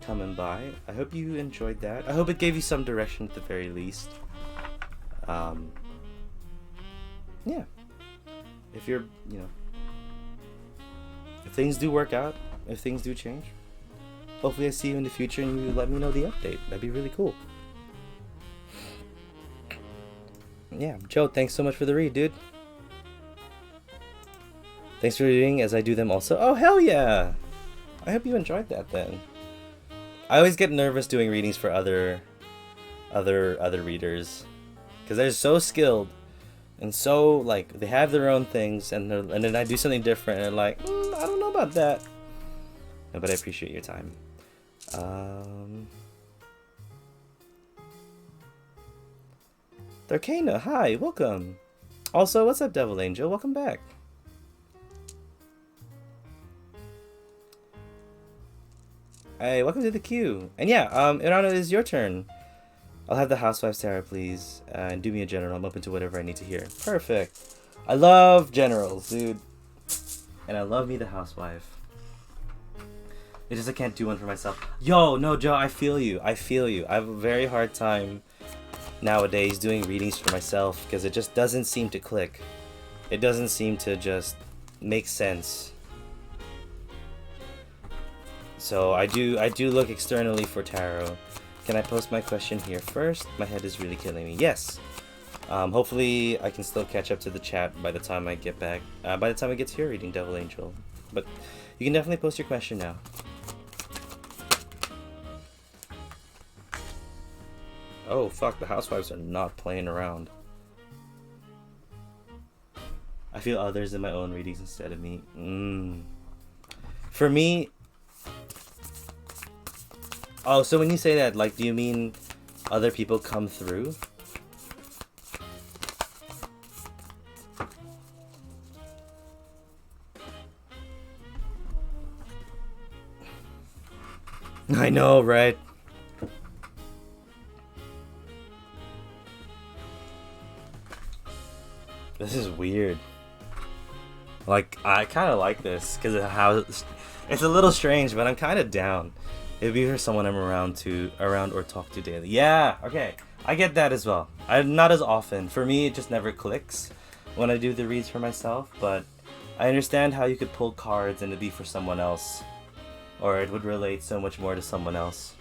coming by. I hope you enjoyed that. I hope it gave you some direction at the very least. Yeah. If you're, you know, if things do work out, if things do change, hopefully I see you in the future and you let me know the update. That'd be really cool. Yeah, Joe, thanks so much for the read, dude. Thanks for reading as I do them also. Oh, hell yeah! I hope you enjoyed that then. I always get nervous doing readings for other readers, because they're so skilled and so, like, they have their own things, and then I do something different and they're like, I don't know about that. No, but I appreciate your time. Darkana, hi, welcome. Also, what's up, Devil Angel? Welcome back. Hey, welcome to the queue. And yeah, Irano, it is your turn. I'll have the Housewife's Tarot, please. And do me a general. I'm open to whatever I need to hear. Perfect. I love generals, dude. And I love me the housewife. It's just I can't do one for myself. Yo, no, Joe, I feel you. I have a very hard time nowadays doing readings for myself because it just doesn't seem to click. It doesn't seem to just make sense. So I do look externally for tarot. Can I post my question here first? My head is really killing me. Yes. Hopefully I can still catch up to the chat by the time I get back. By the time I get to your reading, Devil Angel. But you can definitely post your question now. Oh fuck, the housewives are not playing around. I feel others in my own readings instead of me. For me... Oh, so when you say that, like, do you mean other people come through? I know, right? This is weird. Like, I kind of like this because of how it's a little strange, but I'm kind of down. It'd be for someone I'm around or talk to daily. Yeah, okay, I get that as well. Not as often. For me, it just never clicks when I do the reads for myself. But I understand how you could pull cards and it'd be for someone else, or it would relate so much more to someone else.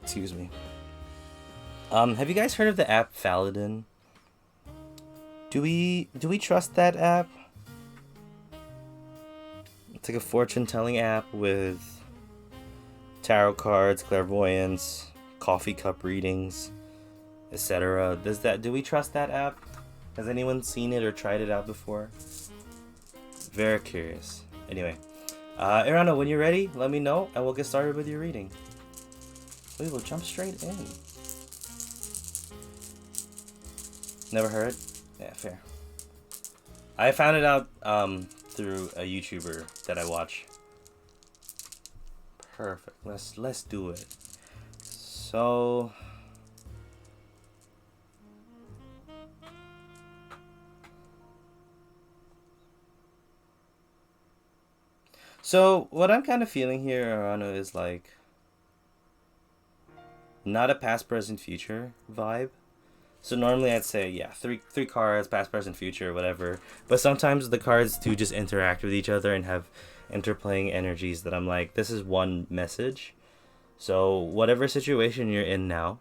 Excuse me. Have you guys heard of the app Faladin? Do we trust that app? It's like a fortune-telling app with tarot cards, clairvoyance, coffee cup readings, etc. Do we trust that app? Has anyone seen it or tried it out before? Very curious. Anyway, Irano, when you're ready, let me know and we'll get started with your reading. We will jump straight in. Never heard? Yeah, fair. I found it out through a YouTuber that I watch. Perfect. Let's do it. So what I'm kind of feeling here, Arano, is like not a past, present, future vibe. So normally I'd say, yeah, three cards, past, present, future, whatever. But sometimes the cards do just interact with each other and have interplaying energies that I'm like, this is one message. So whatever situation you're in now,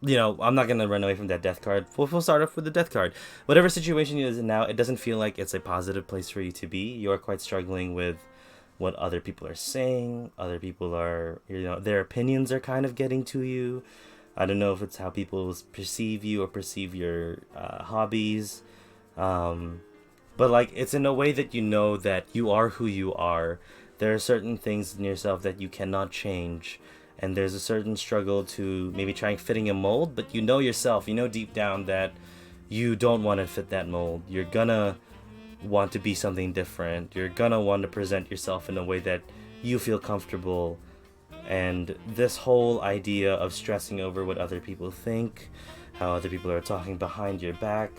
you know, I'm not going to run away from that death card. We'll start off with the death card. Whatever situation you're in now, it doesn't feel like it's a positive place for you to be. You're quite struggling with what other people are saying. Other people are, you know, their opinions are kind of getting to you. I don't know if it's how people perceive you or perceive your hobbies. But like, it's in a way that you know that you are who you are. There are certain things in yourself that you cannot change, and there's a certain struggle to maybe trying fitting a mold, but you know yourself, you know deep down that you don't want to fit that mold. You're gonna want to be something different. You're gonna want to present yourself in a way that you feel comfortable. And this whole idea of stressing over what other people think, how other people are talking behind your back,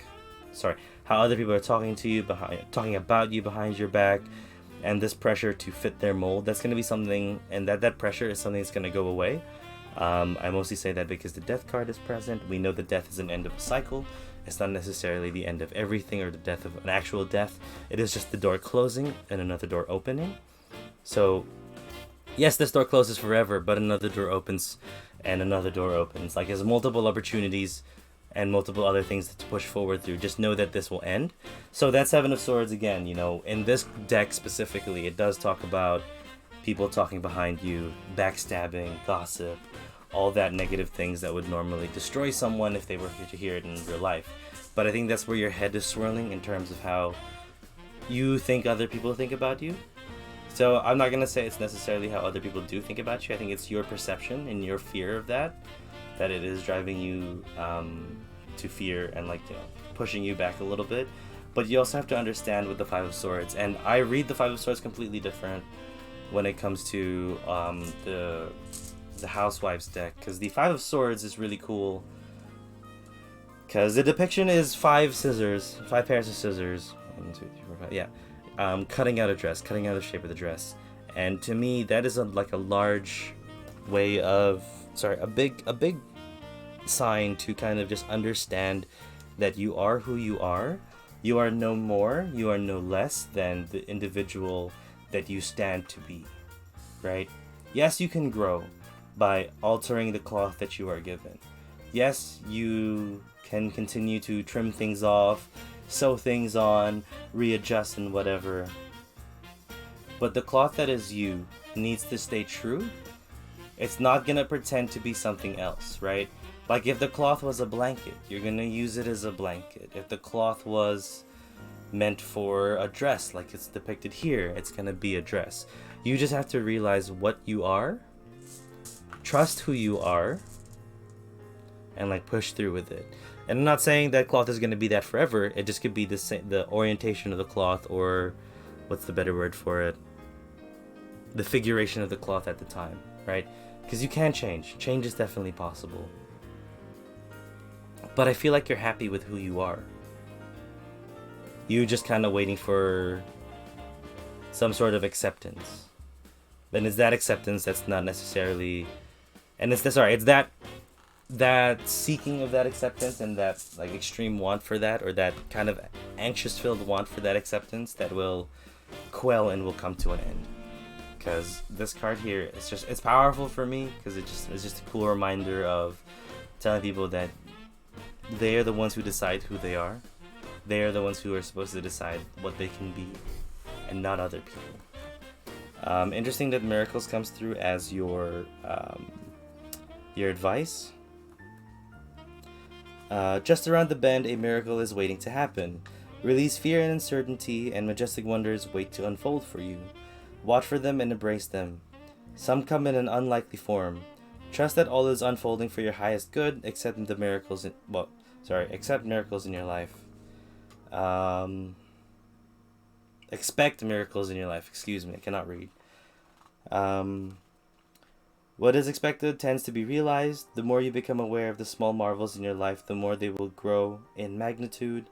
how other people are talking to you talking about you behind your back, and this pressure to fit their mold, that's going to be something, and that pressure is something that's going to go away. I mostly say that because the death card is present. We know that death is an end of a cycle. It's not necessarily the end of everything or the death of an actual death. It is just the door closing and another door opening. So yes, this door closes forever, but another door opens and another door opens. Like, there's multiple opportunities and multiple other things to push forward through. Just know that this will end. So that Seven of Swords, again, you know, in this deck specifically, it does talk about people talking behind you, backstabbing, gossip, all that negative things that would normally destroy someone if they were to hear it in real life. But I think that's where your head is swirling in terms of how you think other people think about you. So I'm not going to say it's necessarily how other people do think about you. I think it's your perception and your fear of that it is driving you to fear and, like, you know, pushing you back a little bit. But you also have to understand with the Five of Swords, and I read the Five of Swords completely different when it comes to the Housewives deck, because the Five of Swords is really cool because the depiction is five pairs of scissors. 1, 2, 3, 4, 5. Yeah. Cutting out a dress, cutting out the shape of the dress, and to me that is a large way of a big sign to kind of just understand that you are who you are. You are no more, you are no less than the individual that you stand to be, right? Yes, you can grow by altering the cloth that you are given. Yes, you can continue to trim things off, sew things on, readjust and whatever. But the cloth that is you needs to stay true. It's not gonna pretend to be something else, right? Like, if the cloth was a blanket, you're gonna use it as a blanket. If the cloth was meant for a dress, like it's depicted here, it's gonna be a dress. You just have to realize what you are, trust who you are, and like push through with it. And I'm not saying that cloth is gonna be that forever. It just could be the orientation of the cloth, or what's the better word for it? The figuration of the cloth at the time, right? Because you can change. Change is definitely possible. But I feel like you're happy with who you are. You're just kind of waiting for some sort of acceptance. Then it's that acceptance that's not necessarily, and it's that seeking of that acceptance and that like extreme want for that, or that kind of anxious filled want for that acceptance, that will quell and will come to an end. Because this card here, it's powerful for me, because it's just a cool reminder of telling people that they are the ones who decide who they are. They are the ones who are supposed to decide what they can be, and not other people. Interesting that miracles comes through as your advice. Just around the bend, a miracle is waiting to happen. Release fear and uncertainty, and majestic wonders wait to unfold for you. Watch for them and embrace them. Some come in an unlikely form. Trust that all is unfolding for your highest good, accept miracles in your life. Expect miracles in your life. Excuse me, I cannot read. What is expected tends to be realized. The more you become aware of the small marvels in your life, the more they will grow in magnitude.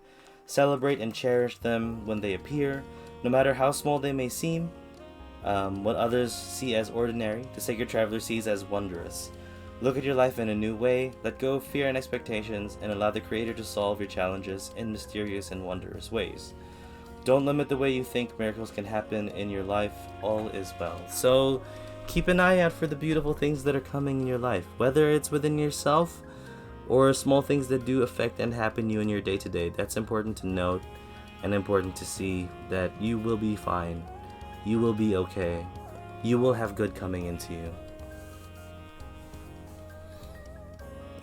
Celebrate and cherish them when they appear, no matter how small they may seem. What others see as ordinary, the sacred traveler sees as wondrous. Look at your life in a new way, let go of fear and expectations, and allow the Creator to solve your challenges in mysterious and wondrous ways. Don't limit the way you think miracles can happen in your life. All is well. So keep an eye out for the beautiful things that are coming in your life, whether it's within yourself or small things that do affect and happen you in your day-to-day. That's important to note, and important to see that you will be fine. You will be okay. You will have good coming into you.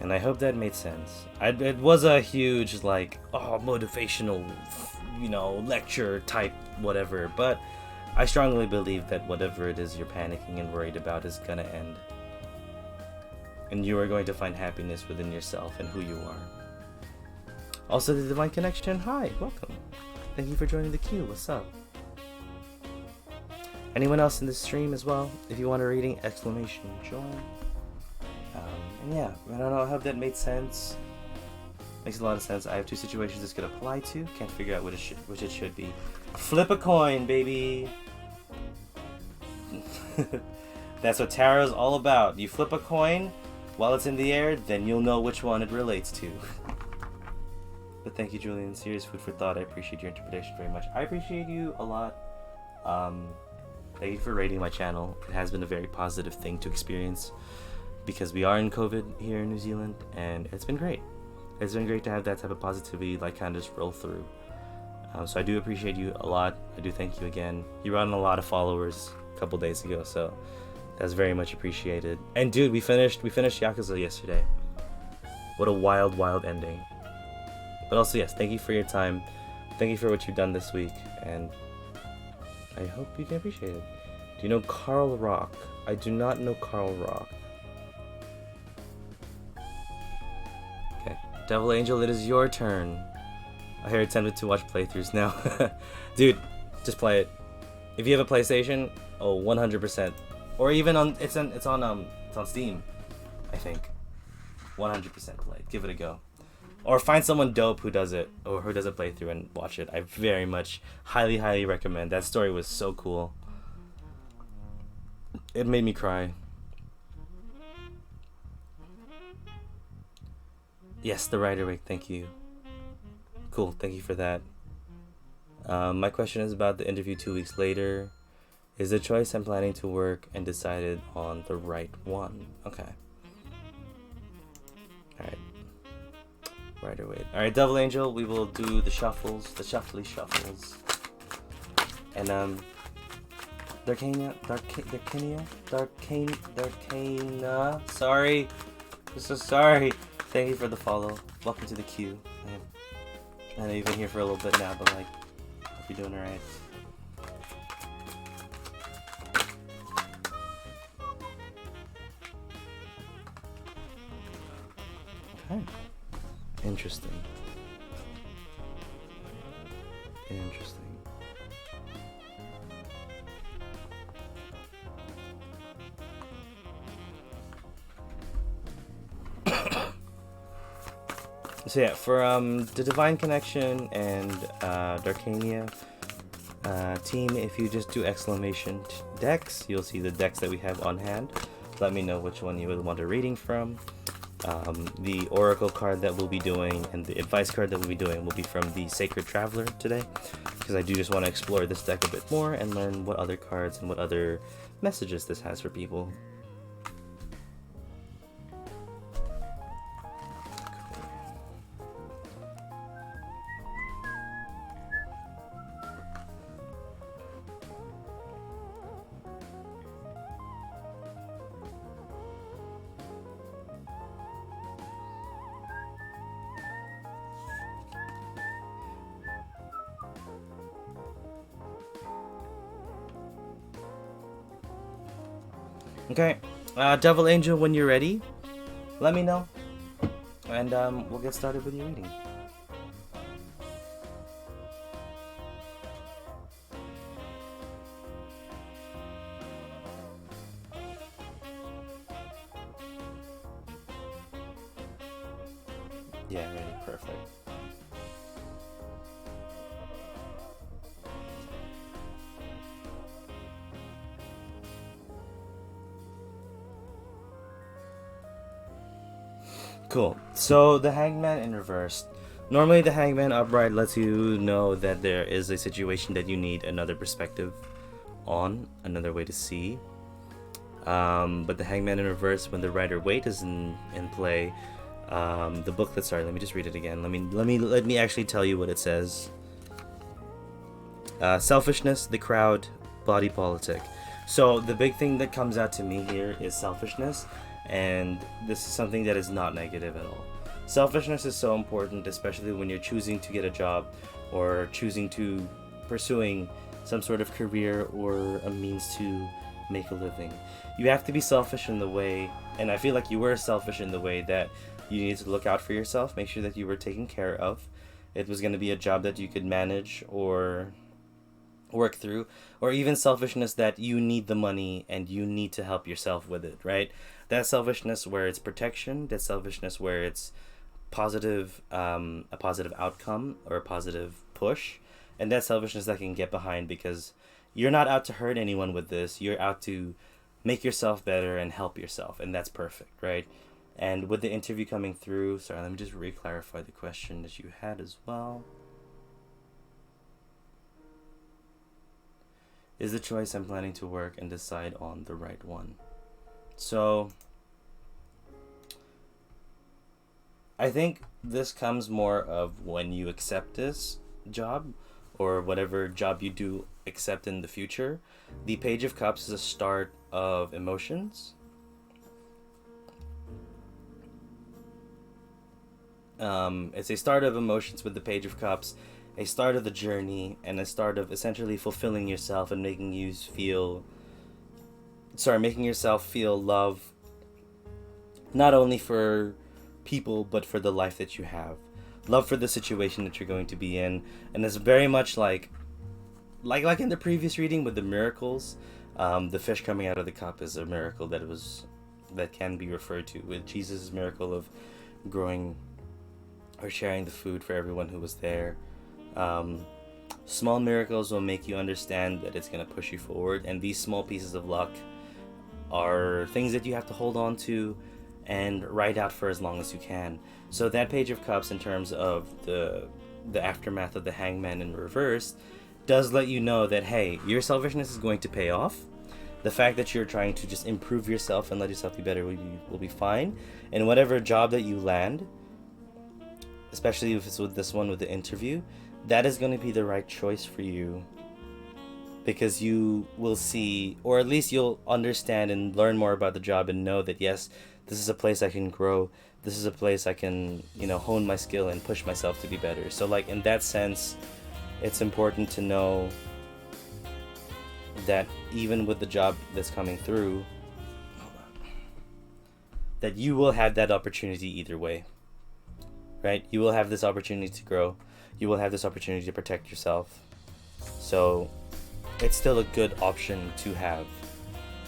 And I hope that made sense. It was a huge, like, motivational, lecture type whatever, but I strongly believe that whatever it is you're panicking and worried about is gonna end. And you are going to find happiness within yourself and who you are. Also, the Divine Connection, hi, welcome. Thank you for joining the queue, what's up? Anyone else in this stream as well? If you want a reading, exclamation, join. And yeah, I don't know, I hope that made sense. Makes a lot of sense. I have two situations this could apply to. Can't figure out which it should be. Flip a coin, baby! That's what tarot's all about. You flip a coin while it's in the air, then you'll know which one it relates to. But thank you, Julian. Serious food for thought. I appreciate your interpretation very much. I appreciate you a lot. Thank you for rating my channel. It has been a very positive thing to experience because we are in COVID here in New Zealand, and it's been great. It's been great to have that type of positivity like kind of just roll through. So I do appreciate you a lot. I do thank you again. You brought in a lot of followers a couple days ago, so that's very much appreciated. And dude, we finished Yakuza yesterday. What a wild ending. But also, yes, thank you for your time. Thank you for what you've done this week, and I hope you can appreciate it. Do you know Carl Rock? I do not know Carl Rock. Okay, Devil Angel, it is your turn. I hear tempted to watch playthroughs now. Dude, just play it. If you have a PlayStation, 100%. Or even on it's on Steam, I think. 100% play it. Give it a go. Or find someone dope who does it, or who does a playthrough and watch it. I very much, highly recommend. That story was so cool. It made me cry. Yes, the Rider Wig, thank you. Cool, thank you for that. My question is about the interview 2 weeks later. Is the choice I'm planning to work and decided on the right one? Okay. Alright. Rider Wig. Alright, Devil Angel, we will do the shuffles, the shuffly shuffles. And Darkania, sorry. I'm so sorry. Thank you for the follow. Welcome to the queue. I know you've been here for a little bit now, but like, hope you're doing alright. Okay. Interesting. So yeah, for the Divine Connection and Darkania team, if you just do exclamation decks, you'll see the decks that we have on hand. Let me know which one you would want a reading from. The Oracle card that we'll be doing and the advice card that we'll be doing will be from the Sacred Traveler today, because I do just want to explore this deck a bit more and learn what other cards and what other messages this has for people. Okay, Devil Angel, when you're ready, let me know, and we'll get started with your reading. Yeah, ready, perfect. Cool. So the Hangman in reverse. Normally the Hangman upright lets you know that there is a situation that you need another perspective on, another way to see. But the Hangman in reverse, when the Rider Waite is in play, the booklet. Sorry, let me just read it again. Let me actually tell you what it says. Selfishness, the crowd, body politic. So the big thing that comes out to me here is selfishness. And this is something that is not negative at all. Selfishness is so important, especially when you're choosing to get a job or choosing to pursuing some sort of career or a means to make a living. You have to be selfish in the way, and I feel like you were selfish in the way that you needed to look out for yourself, make sure that you were taken care of. It was going to be a job that you could manage or work through, or even selfishness that you need the money and you need to help yourself with it, right? That selfishness where it's protection, that selfishness where it's positive, a positive outcome or a positive push, and that selfishness that can get behind, because you're not out to hurt anyone with this. You're out to make yourself better and help yourself, and that's perfect, right? And with the interview coming through, sorry, let me just re-clarify the question that you had as well. Is the choice I'm planning to work and decide on the right one? So I think this comes more of when you accept this job or whatever job you do accept in the future. The Page of Cups is a start of emotions. It's a start of emotions with the Page of Cups, a start of the journey, and a start of essentially fulfilling yourself and making yourself feel love, not only for people but for the life that you have, love for the situation that you're going to be in. And it's very much like in the previous reading with the miracles. The fish coming out of the cup is a miracle that can be referred to with Jesus' miracle of growing or sharing the food for everyone who was there. Small miracles will make you understand that it's going to push you forward, and these small pieces of luck are things that you have to hold on to and ride out for as long as you can. So that Page of Cups, in terms of the aftermath of the Hangman in reverse, does let you know that, hey, your selfishness is going to pay off. The fact that you're trying to just improve yourself and let yourself be better will be fine. And whatever job that you land, especially if it's with this one with the interview, that is going to be the right choice for you, because you will see, or at least you'll understand and learn more about the job and know that, yes, this is a place I can grow. This is a place I can, hone my skill and push myself to be better. So like in that sense, it's important to know that even with the job that's coming through, that you will have that opportunity either way, right? You will have this opportunity to grow. You will have this opportunity to protect yourself. So it's still a good option to have.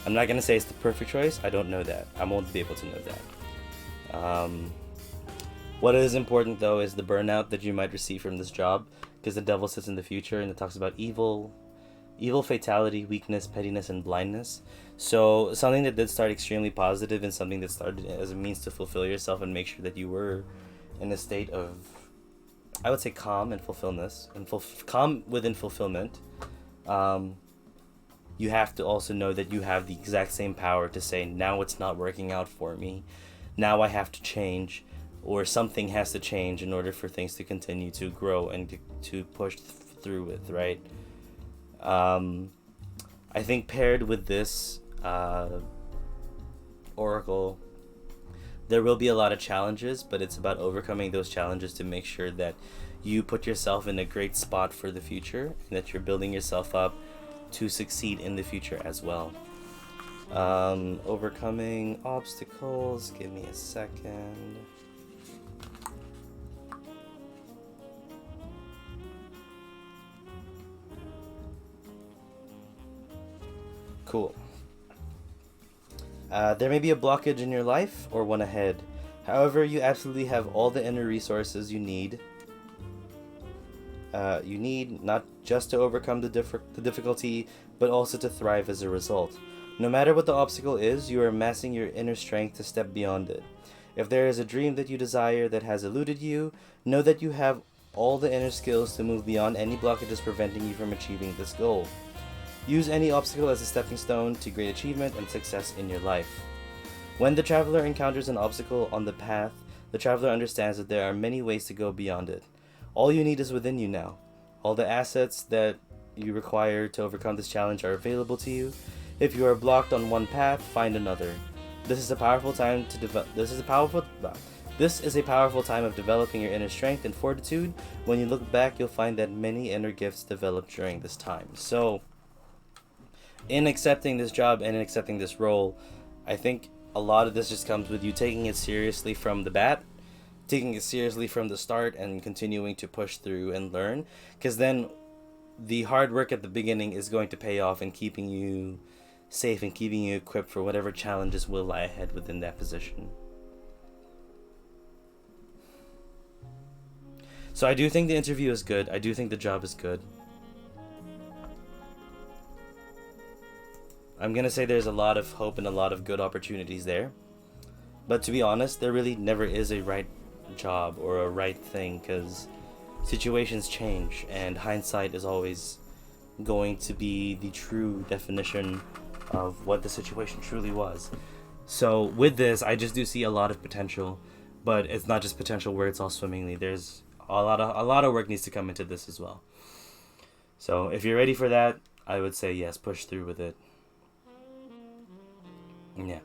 I'm not going to say it's the perfect choice. I don't know that. I won't be able to know that. What is important, though, is the burnout that you might receive from this job, because the devil sits in the future and it talks about evil, fatality, weakness, pettiness, and blindness. So something that did start extremely positive and something that started as a means to fulfill yourself and make sure that you were in a state of, I would say, calm and fulfillment, calm within fulfillment. You have to also know that you have the exact same power to say, now it's not working out for me. Now I have to change, or something has to change in order for things to continue to grow and to push through with, right? I think paired with this oracle, there will be a lot of challenges, but it's about overcoming those challenges to make sure that you put yourself in a great spot for the future and that you're building yourself up to succeed in the future as well. Overcoming obstacles, give me a second. Cool. There may be a blockage in your life or one ahead. However, you absolutely have all the inner resources you need. You need not just to overcome the difficulty, but also to thrive as a result. No matter what the obstacle is, you are amassing your inner strength to step beyond it. If there is a dream that you desire that has eluded you, know that you have all the inner skills to move beyond any blockages preventing you from achieving this goal. Use any obstacle as a stepping stone to great achievement and success in your life. When the traveler encounters an obstacle on the path, the traveler understands that there are many ways to go beyond it. All you need is within you now. All the assets that you require to overcome this challenge are available to you. If you are blocked on one path, find another. This is a powerful time to develop. This is a powerful time of developing your inner strength and fortitude. When you look back, you'll find that many inner gifts developed during this time. So, in accepting this job and in accepting this role, I think a lot of this just comes with you taking it seriously from the bat, taking it seriously from the start, and continuing to push through and learn. Because then the hard work at the beginning is going to pay off in keeping you safe and keeping you equipped for whatever challenges will lie ahead within that position. So I do think the interview is good. I do think the job is good. I'm gonna say there's a lot of hope and a lot of good opportunities there. But to be honest, there really never is a right job or a right thing, because situations change and hindsight is always going to be the true definition of what the situation truly was. So with this, I just do see a lot of potential, but it's not just potential where it's all swimmingly. There's a lot of work needs to come into this as well. So if you're ready for that, I would say yes, push through with it. Yeah.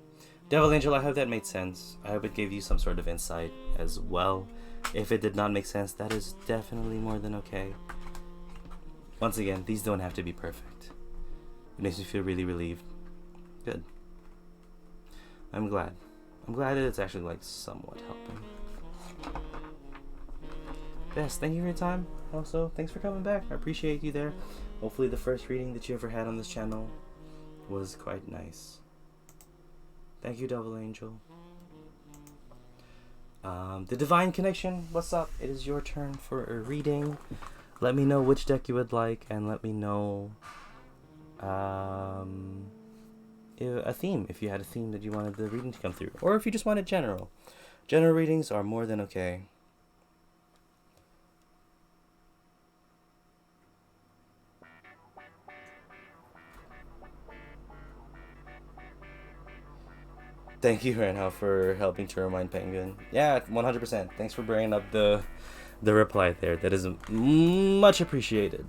Devil Angel, I hope that made sense. I hope it gave you some sort of insight as well. If it did not make sense, that is definitely more than okay. Once again, these don't have to be perfect. It makes me feel really relieved. Good. I'm glad. I'm glad that it's actually like somewhat helping. Yes, thank you for your time. Also, thanks for coming back. I appreciate you there. Hopefully the first reading that you ever had on this channel was quite nice. Thank you, Devil Angel. The Divine Connection, what's up? It is your turn for a reading. Let me know which deck you would like, and let me know a theme, if you had a theme that you wanted the reading to come through, or if you just wanted general. General readings are more than okay. Thank you, Renhao, for helping to remind Penguin. Yeah, 100%. Thanks for bringing up the reply there. That is much appreciated.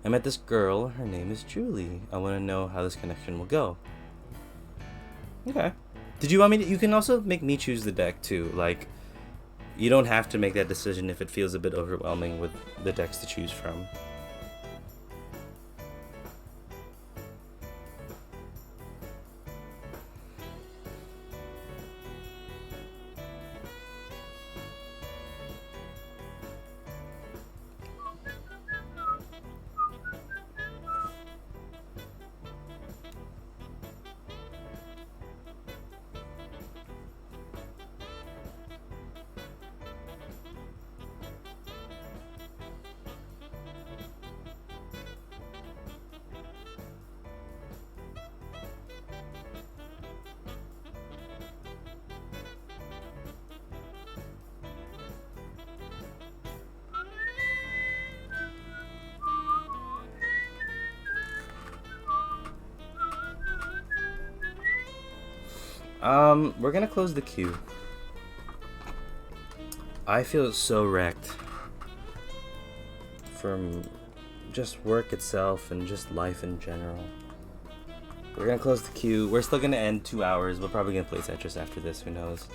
I met this girl. Her name is Julie. I want to know how this connection will go. Okay. Did you want me to... You can also make me choose the deck, too. Like, you don't have to make that decision if it feels a bit overwhelming with the decks to choose from. We're gonna close the queue. I feel so wrecked from just work itself and just life in general. We're gonna close the queue. We're still gonna end 2 hours. We're probably gonna play Tetris after this, who knows.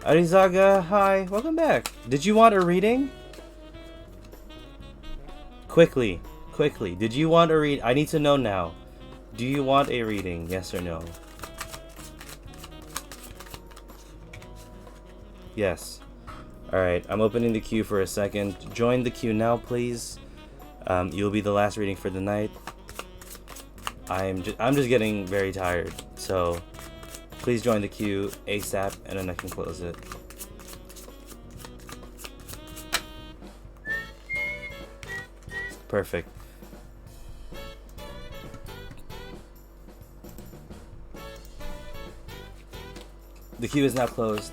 Arizaga, hi, welcome back. Did you want a reading? Quickly, did you want a read? I need to know now. Do you want a reading, yes or no? Yes. Alright, I'm opening the queue for a second. Join the queue now, please. You'll be the last reading for the night. I'm just getting very tired, so please join the queue ASAP, and then I can close it. Perfect. The queue is now closed.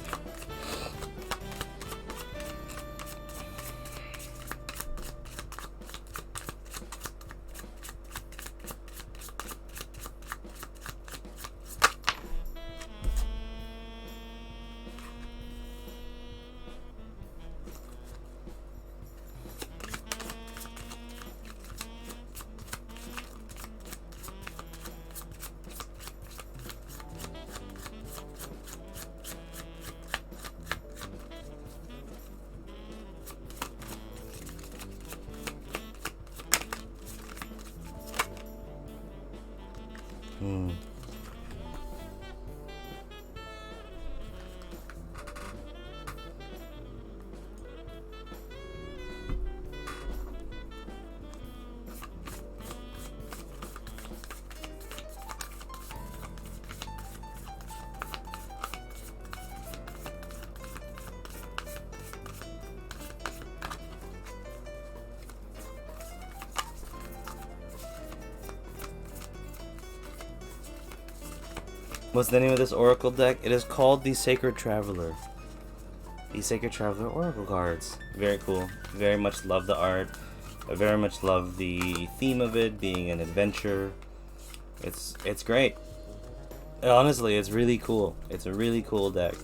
Hmm. What's the name of this Oracle deck? It is called the Sacred Traveler. The Sacred Traveler Oracle cards. Very cool. Very much love the art. I very much love the theme of it being an adventure. It's great. Honestly, it's really cool. It's a really cool deck.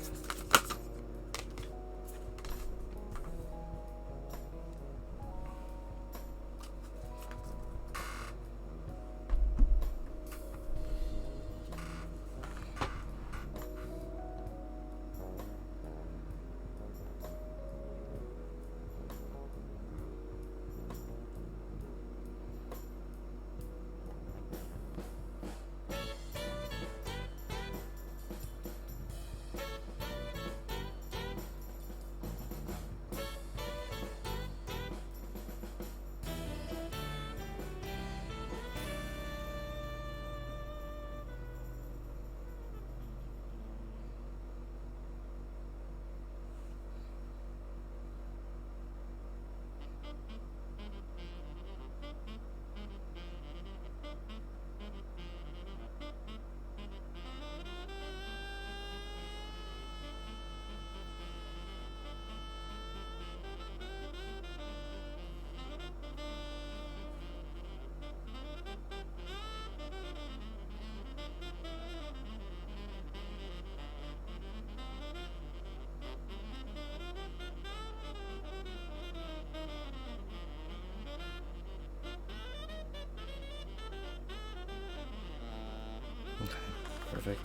Perfect.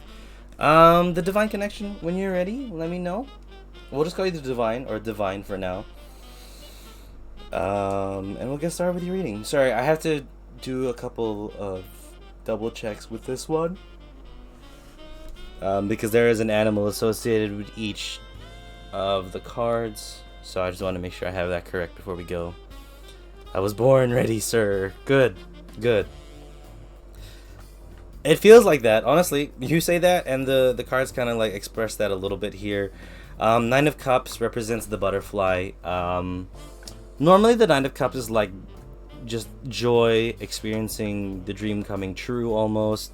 The Divine Connection, when you're ready, let me know. We'll just call you the Divine, or Divine for now. And we'll get started with your reading. Sorry, I have to do a couple of double checks with this one. Because there is an animal associated with each of the cards. So I just want to make sure I have that correct before we go. I was born ready, sir. Good. Good. It feels like that, honestly. You say that, and the cards kind of like express that a little bit here. Nine of Cups represents the butterfly. Normally, the Nine of Cups is like just joy, experiencing the dream coming true almost.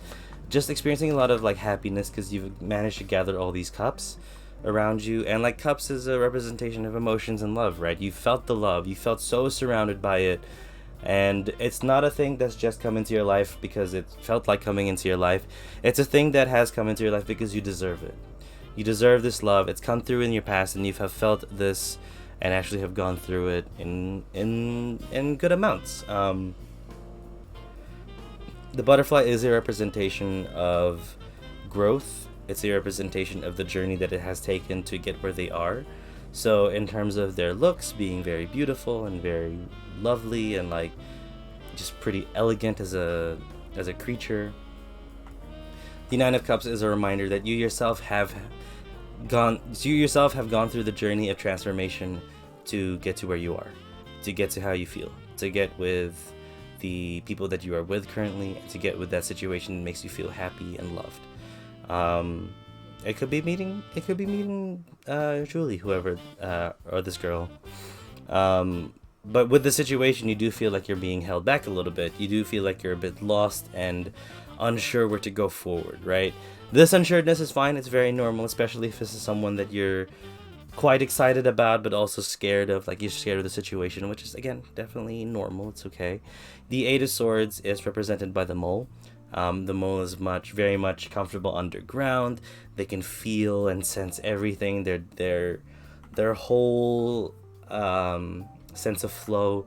Just experiencing a lot of like happiness because you've managed to gather all these cups around you. And like cups is a representation of emotions and love, right? You felt the love. You felt so surrounded by it. And it's not a thing that's just come into your life because it felt like coming into your life. It's a thing that has come into your life because you deserve it. You deserve this love. It's come through in your past, and you have felt this, and actually have gone through it in good amounts. The butterfly is a representation of growth. It's a representation of the journey that it has taken to get where they are. So in terms of their looks being very beautiful and very lovely and like just pretty elegant as a creature, the Nine of Cups is a reminder that you yourself have gone through the journey of transformation to get to where you are, to get to how you feel, to get with the people that you are with currently, to get with that situation that makes you feel happy and loved. It could be meeting Julie, whoever, or this girl. But with the situation, you do feel like you're being held back a little bit. You do feel like you're a bit lost and unsure where to go forward, right? This unsureness is fine. It's very normal, especially if this is someone that you're quite excited about, but also scared of. Like, you're scared of the situation, which is, again, definitely normal. It's okay. The Eight of Swords is represented by the mole. The mole is very much comfortable underground. They can feel and sense everything. Their whole sense of flow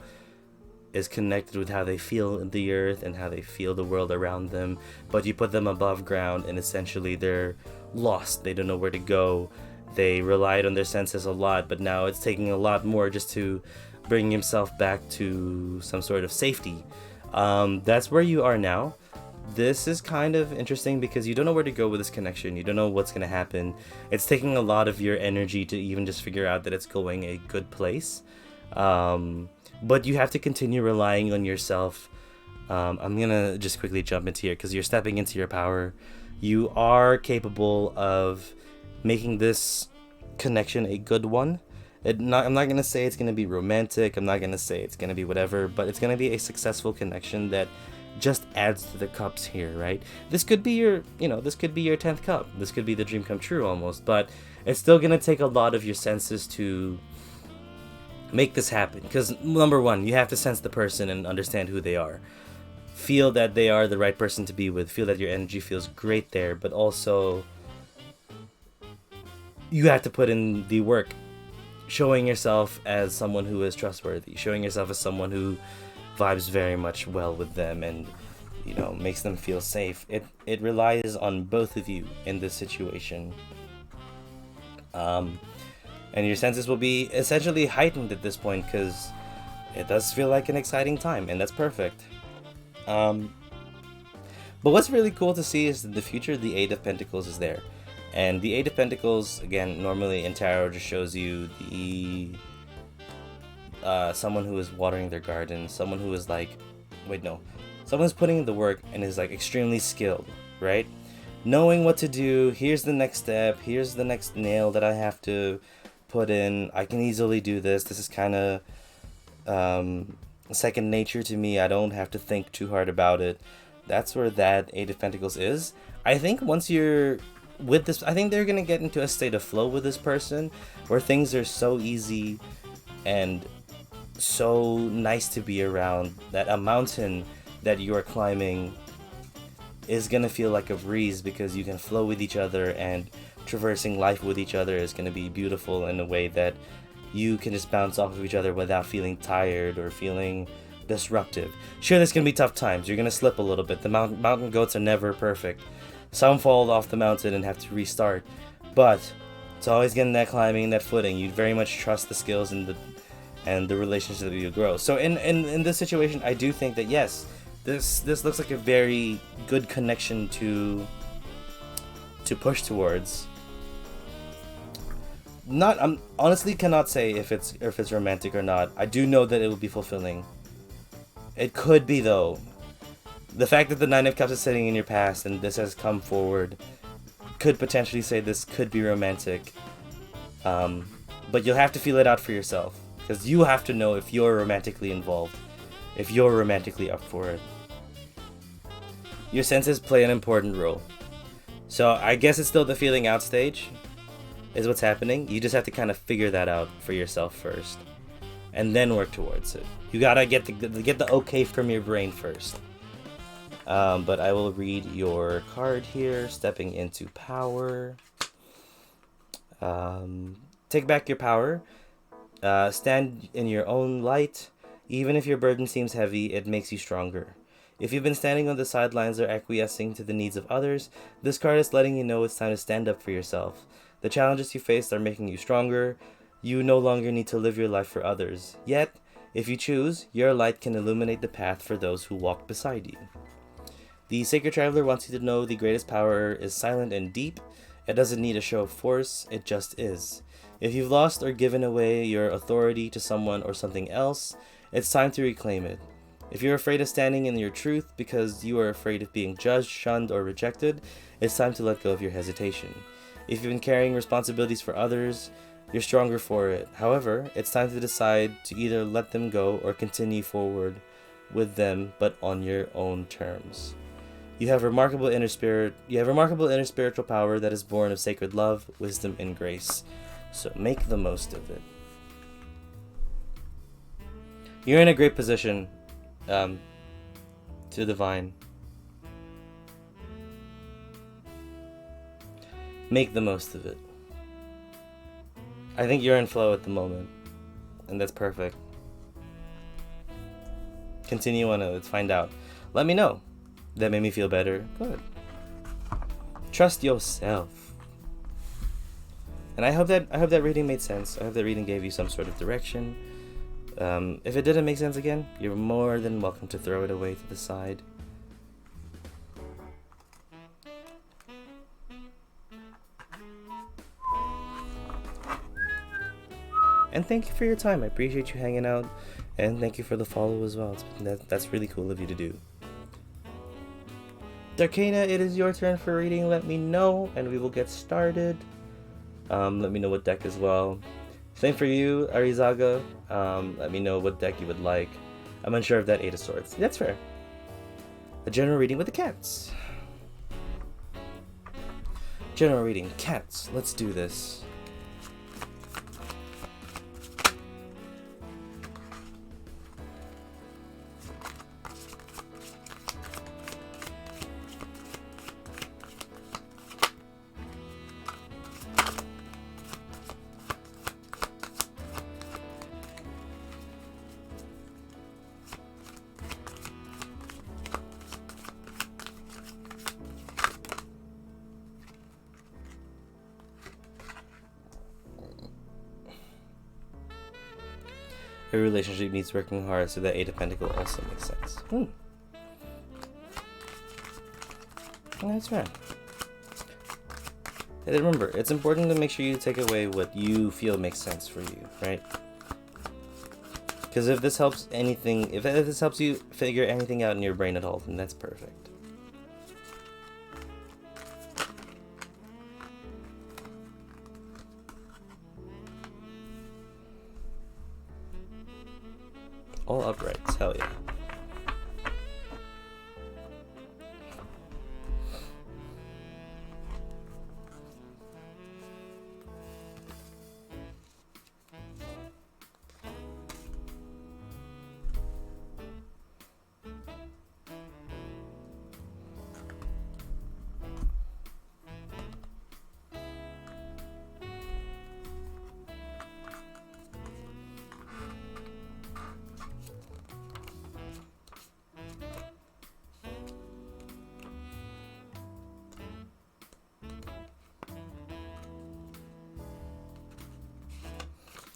is connected with how they feel the earth and how they feel the world around them. But you put them above ground, and essentially they're lost. They don't know where to go. They relied on their senses a lot, but now it's taking a lot more just to bring himself back to some sort of safety. That's where you are now. this is kind of interesting because you don't know where to go with this connection. You don't know what's going to happen. It's taking a lot of your energy to even just figure out that it's going a good place. But you have to continue relying on yourself. I'm going to just quickly jump into here because you're stepping into your power. You are capable of making this connection a good one. I'm not going to say it's going to be romantic. I'm not going to say it's going to be whatever, but it's going to be a successful connection that just adds to the cups here, right? This could be your 10th cup. This could be the dream come true almost, but it's still going to take a lot of your senses to make this happen. Because number one, you have to sense the person and understand who they are. Feel that they are the right person to be with. Feel that your energy feels great there, but also you have to put in the work, showing yourself as someone who is trustworthy, showing yourself as someone who vibes very much well with them and, you know, makes them feel safe. It relies on both of you in this situation. And your senses will be essentially heightened at this point because it does feel like an exciting time, and that's perfect. But what's really cool to see is that the future, the Eight of Pentacles is there. And the Eight of Pentacles, again, normally in tarot just shows you the someone who is watering their garden, someone who is like, someone who's putting in the work and is like extremely skilled, right? Knowing what to do, here's the next step, here's the next nail that I have to put in, I can easily do this, this is kind of second nature to me, I don't have to think too hard about it. That's where that Eight of Pentacles is. I think once you're with this, I think they're gonna get into a state of flow with this person where things are so easy and so nice to be around that a mountain that you are climbing is gonna feel like a breeze because you can flow with each other, and traversing life with each other is gonna be beautiful in a way that you can just bounce off of each other without feeling tired or feeling disruptive. Sure, there's gonna be tough times. You're gonna slip a little bit. The mountain goats are never perfect. Some fall off the mountain and have to restart, but it's always getting that climbing, that footing. You very much trust the skills and the relationship that you grow. So in this situation, I do think that yes, this looks like a very good connection to push towards. I'm honestly cannot say if it's romantic or not. I do know that it will be fulfilling. It could be though. The fact that the Nine of Cups is sitting in your past and this has come forward could potentially say this could be romantic. But you'll have to feel it out for yourself. Because you have to know if you're romantically involved. If you're romantically up for it. Your senses play an important role. So I guess it's still the feeling out stage is what's happening. You just have to kind of figure that out for yourself first. And then work towards it. You gotta get the okay from your brain first. But I will read your card here. Stepping into power. Take back your power. Stand in your own light. Even if your burden seems heavy, it makes you stronger. If you've been standing on the sidelines or acquiescing to the needs of others, this card is letting you know it's time to stand up for yourself. The challenges you faced are making you stronger. You no longer need to live your life for others. Yet, if you choose, your light can illuminate the path for those who walk beside you. The Sacred Traveler wants you to know the greatest power is silent and deep. It doesn't need a show of force, it just is. If you've lost or given away your authority to someone or something else, it's time to reclaim it. If you're afraid of standing in your truth because you are afraid of being judged, shunned, or rejected, it's time to let go of your hesitation. If you've been carrying responsibilities for others, you're stronger for it. However, it's time to decide to either let them go or continue forward with them, but on your own terms. You have remarkable inner spiritual power that is born of sacred love, wisdom, and grace. So make the most of it. You're in a great position to divine. Make the most of it. I think you're in flow at the moment, and that's perfect. Continue on it. Let's find out. Let me know. That made me feel better. Good. Trust yourself. And I hope that reading made sense. I hope that reading gave you some sort of direction. If it didn't make sense again, you're more than welcome to throw it away to the side. And thank you for your time. I appreciate you hanging out, and thank you for the follow as well. That's really cool of you to do. Darkana, it is your turn for reading. Let me know, and we will get started. Let me know what deck as well. Same for you, Arizaga. Let me know what deck you would like. I'm unsure of that Eight of Swords. That's fair. A general reading with the cats. General reading, cats. Let's do this. Every relationship needs working hard, so that Eight of Pentacles also makes sense. That's right. And remember, it's important to make sure you take away what you feel makes sense for you, right? Because if this helps anything, if this helps you figure anything out in your brain at all, then that's perfect. All uprights, hell yeah.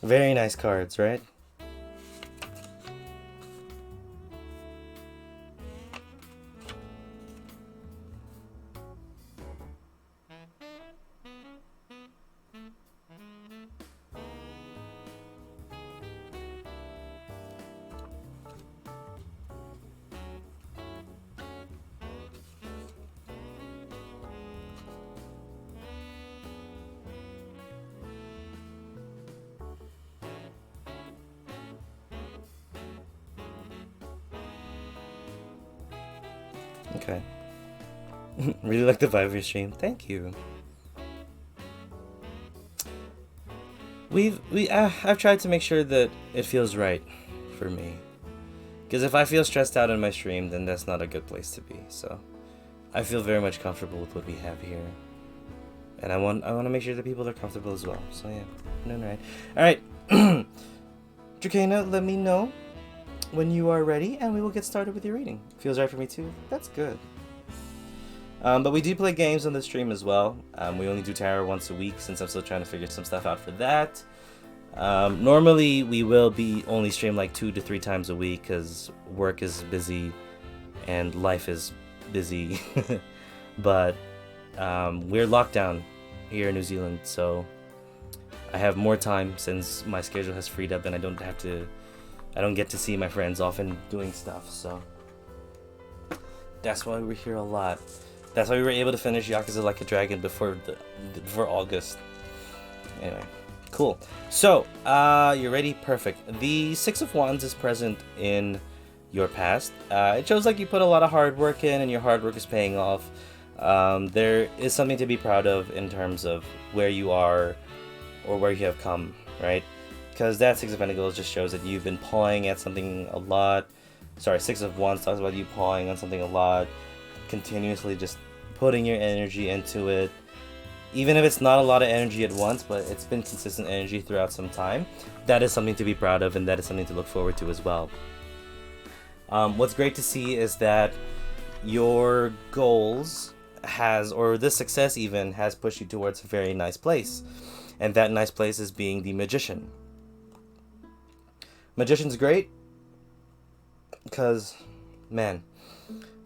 Very nice cards, right? Okay. Really like the vibe of your stream. Thank you. I've tried to make sure that it feels right for me. Because if I feel stressed out in my stream, then that's not a good place to be. So I feel very much comfortable with what we have here. And I want to make sure that people are comfortable as well. So yeah, I'm doing right. Alright. Dracana, let me know when you are ready, and we will get started with your reading. Feels right for me too? That's good. But we do play games on the stream as well. We only do tarot once a week, since I'm still trying to figure some stuff out for that. Normally, we will be only stream like 2 to 3 times a week, because work is busy, and life is busy. But we're locked down here in New Zealand, so I have more time since my schedule has freed up, and I don't get to see my friends often doing stuff, so that's why we're here a lot. That's why we were able to finish Yakuza Like a Dragon before August. Anyway, cool. So, you're ready? Perfect. The Six of Wands is present in your past. It shows like you put a lot of hard work in, and your hard work is paying off. There is something to be proud of in terms of where you are or where you have come, right? Because that Six of Pentacles just shows that you've been pawing at something a lot. Sorry, Six of Wands talks about you pawing on something a lot, continuously just putting your energy into it. Even if it's not a lot of energy at once, but it's been consistent energy throughout some time. That is something to be proud of, and that is something to look forward to as well. What's great to see is that your goals or this success even, has pushed you towards a very nice place. And that nice place is being the Magician. Magician's great because, man,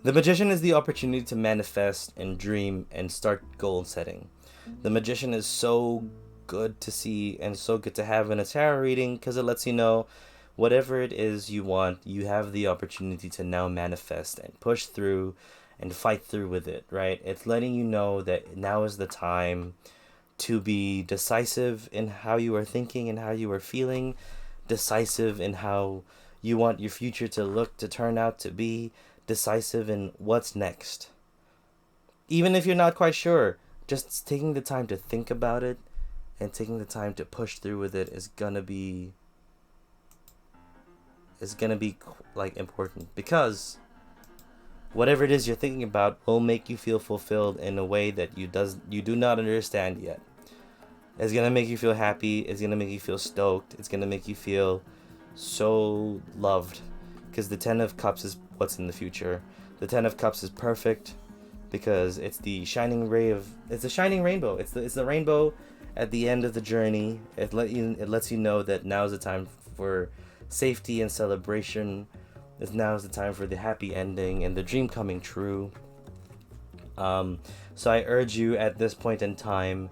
the Magician is the opportunity to manifest and dream and start goal setting. The Magician is so good to see and so good to have in a tarot reading, because it lets you know whatever it is you want, you have the opportunity to now manifest and push through and fight through with it, right? It's letting you know that now is the time to be decisive in how you are thinking and how you are feeling, decisive in how you want your future to look, to turn out to be, decisive in what's next. Even if you're not quite sure, just taking the time to think about it and taking the time to push through with it is gonna be like important, because whatever it is you're thinking about will make you feel fulfilled in a way that you do not understand yet. It's gonna make you feel happy. It's gonna make you feel stoked. It's gonna make you feel so loved, because the Ten of Cups is what's in the future. The Ten of Cups is perfect because it's the shining ray of, it's a shining rainbow. It's the rainbow at the end of the journey. It lets you know that now is the time for safety and celebration. Now is the time for the happy ending and the dream coming true. So I urge you at this point in time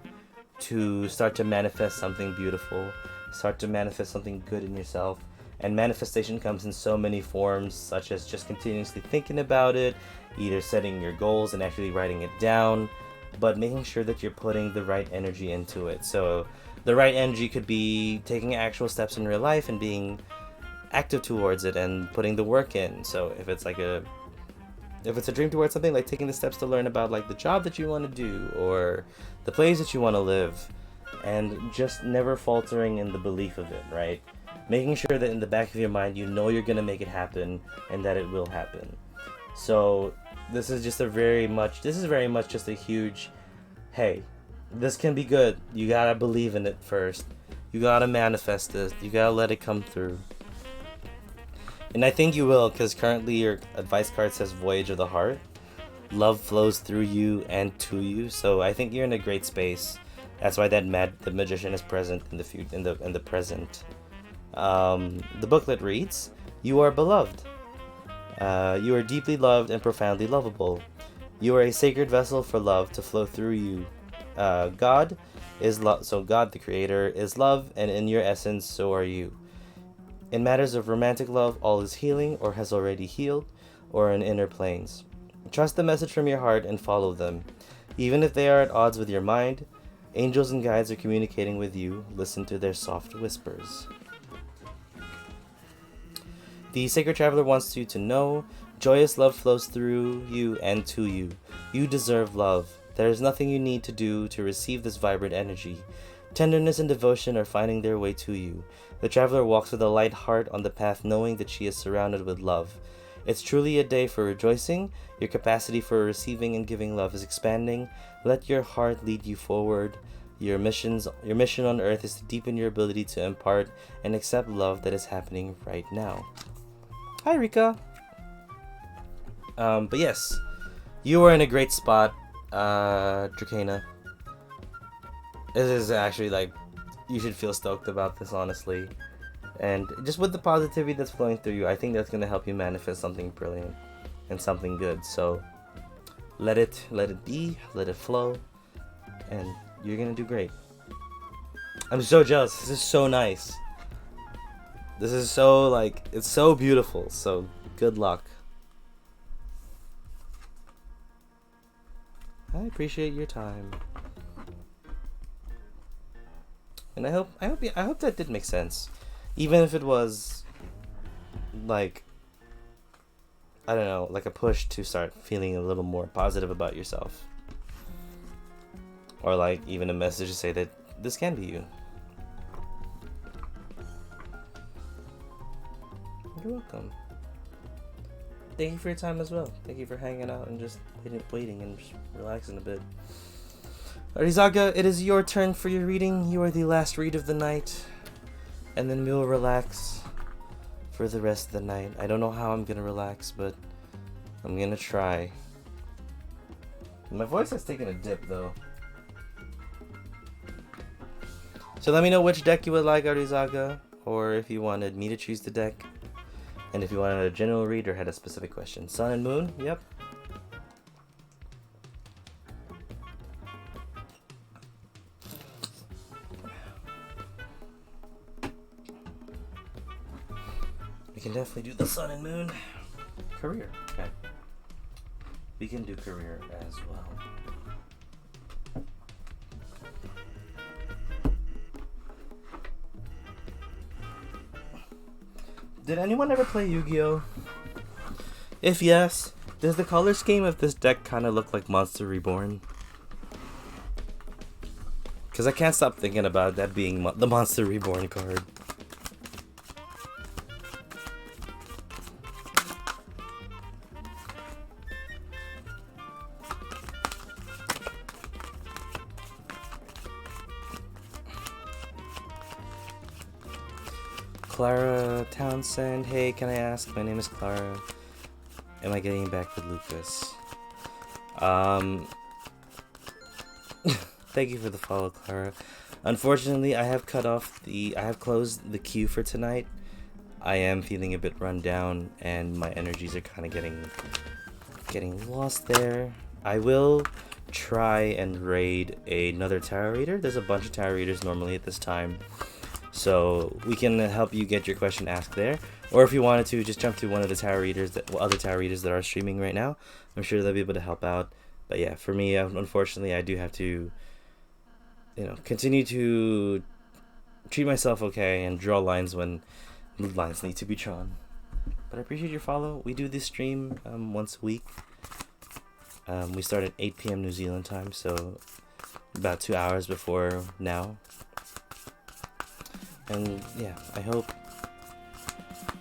to start to manifest something beautiful, start to manifest something good in yourself. And manifestation comes in so many forms, such as just continuously thinking about it, either setting your goals and actually writing it down, but making sure that you're putting the right energy into it. So the right energy could be taking actual steps in real life and being active towards it and putting the work in. So if it's a dream towards something, like taking the steps to learn about like the job that you want to do or the place that you want to live, and just never faltering in the belief of it, right? Making sure that in the back of your mind you know you're gonna make it happen and that it will happen. So this is very much just a huge, hey, this can be good. You gotta believe in it first. You gotta manifest this. You gotta let it come through. And I think you will, because currently your advice card says Voyage of the Heart. Love flows through you and to you. So I think you're in a great space. That's why the Magician is present in the present. The booklet reads, "You are beloved. You are deeply loved and profoundly lovable. You are a sacred vessel for love to flow through you. God is love. So God, the Creator, is love, and in your essence, so are you. In matters of romantic love, all is healing or has already healed, or in inner planes. Trust the message from your heart and follow them. Even if they are at odds with your mind, angels and guides are communicating with you. Listen to their soft whispers." The Sacred Traveler wants you to know, joyous love flows through you and to you. You deserve love. There is nothing you need to do to receive this vibrant energy. Tenderness and devotion are finding their way to you. The traveler walks with a light heart on the path, knowing that she is surrounded with love. It's truly a day for rejoicing. Your capacity for receiving and giving love is expanding. Let your heart lead you forward. Your mission on earth is to deepen your ability to impart and accept love that is happening right now. Hi, Rika. But yes, you are in a great spot, Dracana. This is actually like, you should feel stoked about this, honestly. And just with the positivity that's flowing through you, I think that's gonna help you manifest something brilliant and something good. So let it be, let it flow, and you're gonna do great. I'm so jealous. This is so nice. This is so, like, it's so beautiful. So good luck. I appreciate your time. And I hope that did make sense. Even if it was like, I don't know, like a push to start feeling a little more positive about yourself. Or like even a message to say that this can be you. You're welcome. Thank you for your time as well. Thank you for hanging out and just waiting and just relaxing a bit. Arizaga, it is your turn for your reading. You are the last read of the night. And then we'll relax for the rest of the night. I don't know how I'm gonna relax, but I'm gonna try. My voice has taken a dip though. So let me know which deck you would like, Arizaga, or if you wanted me to choose the deck, and if you wanted a general read or had a specific question. Sun and Moon, yep. can definitely do the sun and moon. Career. Okay. We can do career as well. Did anyone ever play Yu-Gi-Oh? If yes, does the color scheme of this deck kind of look like Monster Reborn? Because I can't stop thinking about that being the Monster Reborn card. Clara Townsend, hey, can I ask? My name is Clara. Am I getting back with Lucas? Thank you for the follow, Clara. Unfortunately, I have closed the queue for tonight. I am feeling a bit run down, and my energies are kind of getting lost there. I will try and raid another tarot reader. There's a bunch of tarot readers normally at this time, so we can help you get your question asked there. Or if you wanted to, just jump to one of the other tarot readers that are streaming right now. I'm sure they'll be able to help out. But yeah, for me, unfortunately, I do have to, continue to treat myself okay and draw lines when lines need to be drawn. But I appreciate your follow. We do this stream once a week. We start at 8 p.m. New Zealand time, so about 2 hours before now. And yeah, I hope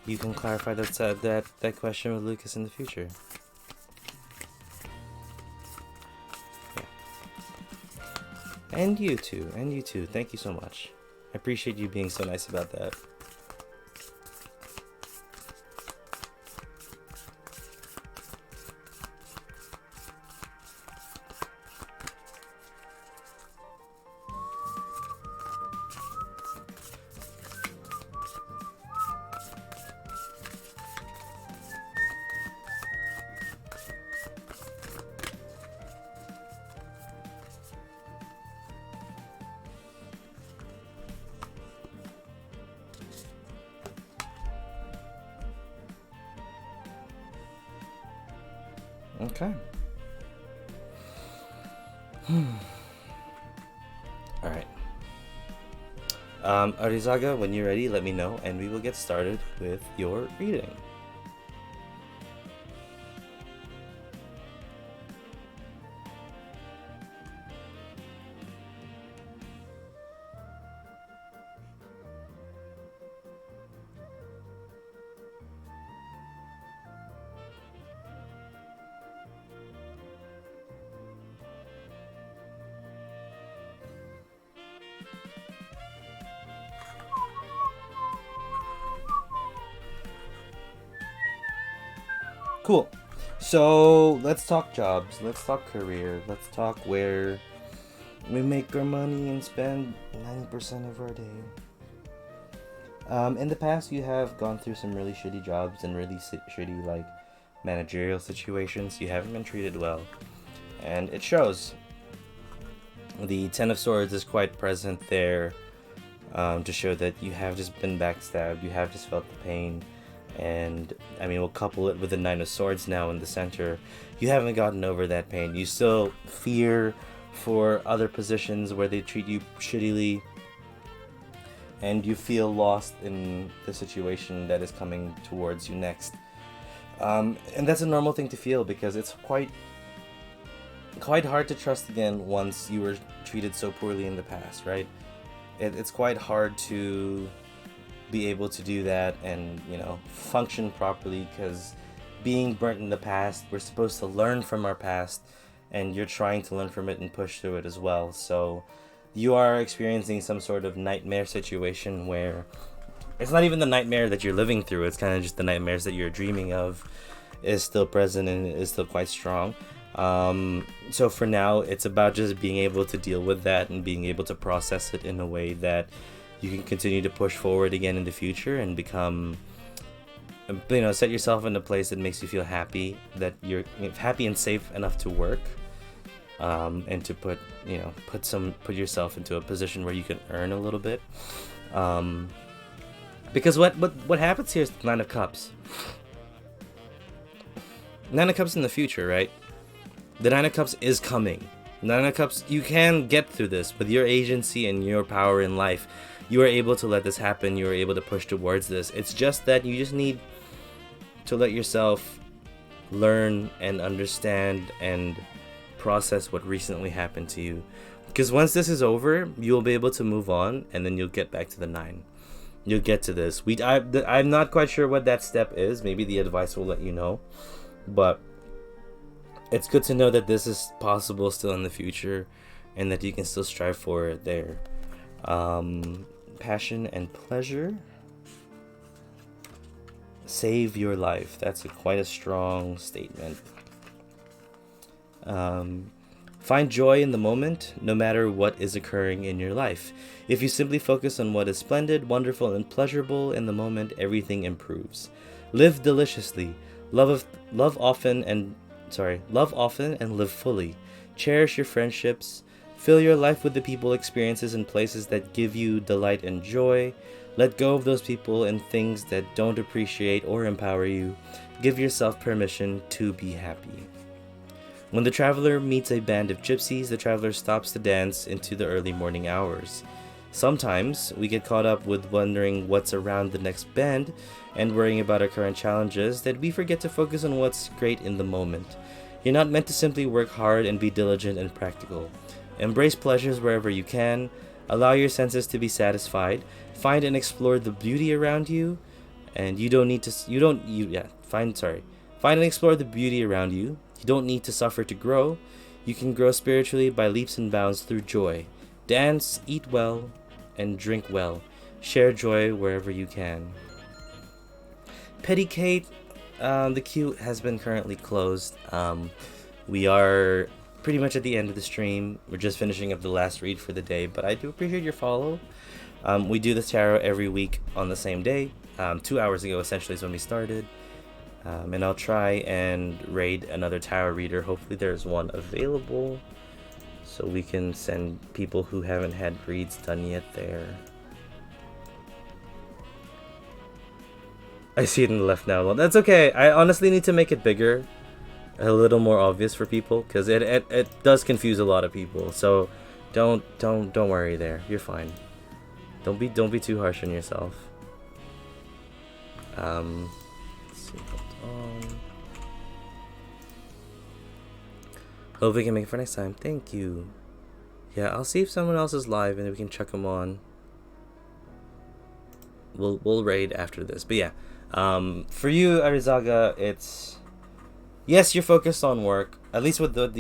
you can clarify that question with Lucas in the future. Yeah. And you too. Thank you so much. I appreciate you being so nice about that. Okay. Alright. Arizaga, when you're ready, let me know and we will get started with your reading. Cool. So let's talk jobs. Let's talk career. Let's talk where we make our money and spend 90% of our day. In the past, you have gone through some really shitty jobs and really shitty managerial situations. You haven't been treated well, and it shows. The Ten of Swords is quite present there to show that you have just been backstabbed. You have just felt the pain. And I mean, we'll couple it with the Nine of Swords now in the center. You haven't gotten over that pain. You still fear for other positions where they treat you shittily, and you feel lost in the situation that is coming towards you next. And that's a normal thing to feel because it's quite hard to trust again once you were treated so poorly in the past, right? It's quite hard to be able to do that and function properly, because being burnt in the past, we're supposed to learn from our past, and you're trying to learn from it and push through it as well. So you are experiencing some sort of nightmare situation where it's not even the nightmare that you're living through, it's kind of just the nightmares that you're dreaming of is still present and is still quite strong. So for now, it's about just being able to deal with that and being able to process it in a way that you can continue to push forward again in the future and become, set yourself in a place that makes you feel happy, that you're happy and safe enough to work, and to put yourself into a position where you can earn a little bit. Because what happens here is the Nine of Cups. Nine of Cups in the future, right? The Nine of Cups is coming. Nine of Cups, you can get through this with your agency and your power in life. You are able to let this happen. You are able to push towards this. It's just that you just need to let yourself learn and understand and process what recently happened to you. Because once this is over, you'll be able to move on, and then you'll get back to the 9. You'll get to this. I'm not quite sure what that step is. Maybe the advice will let you know. But it's good to know that this is possible still in the future, and that you can still strive for it there. Passion and pleasure. Save your life. That's quite a strong statement. Find joy in the moment, no matter what is occurring in your life. If you simply focus on what is splendid, wonderful, and pleasurable in the moment, everything improves. Live deliciously. Love often and live fully. Cherish your friendships. Fill your life with the people, experiences, and places that give you delight and joy. Let go of those people and things that don't appreciate or empower you. Give yourself permission to be happy. When the traveler meets a band of gypsies, the traveler stops to dance into the early morning hours. Sometimes we get caught up with wondering what's around the next bend and worrying about our current challenges that we forget to focus on what's great in the moment. You're not meant to simply work hard and be diligent and practical. Embrace pleasures wherever you can. Allow your senses to be satisfied. Find and explore the beauty around you, and find and explore the beauty around you. You don't need to suffer to grow. You can grow spiritually by leaps and bounds through joy. Dance, eat well, and drink well. Share joy wherever you can. Petty Kate, the queue has been currently closed. We are pretty much at the end of the stream. We're just finishing up the last read for the day, but I do appreciate your follow. We do the tarot every week on the same day. 2 hours ago, essentially, is when we started. And I'll try and raid another tarot reader. Hopefully there's one available, so we can send people who haven't had reads done yet there. I see it in the left now. Well, that's okay. I honestly need to make it bigger, a little more obvious for people, because it does confuse a lot of people. So don't worry there. You're fine. Don't be too harsh on yourself. Let's see. Hope we can make it for next time. Thank you. Yeah, I'll see if someone else is live and we can check them on. We'll raid after this. But yeah, for you, Arizaga, it's yes, you're focused on work. At least with what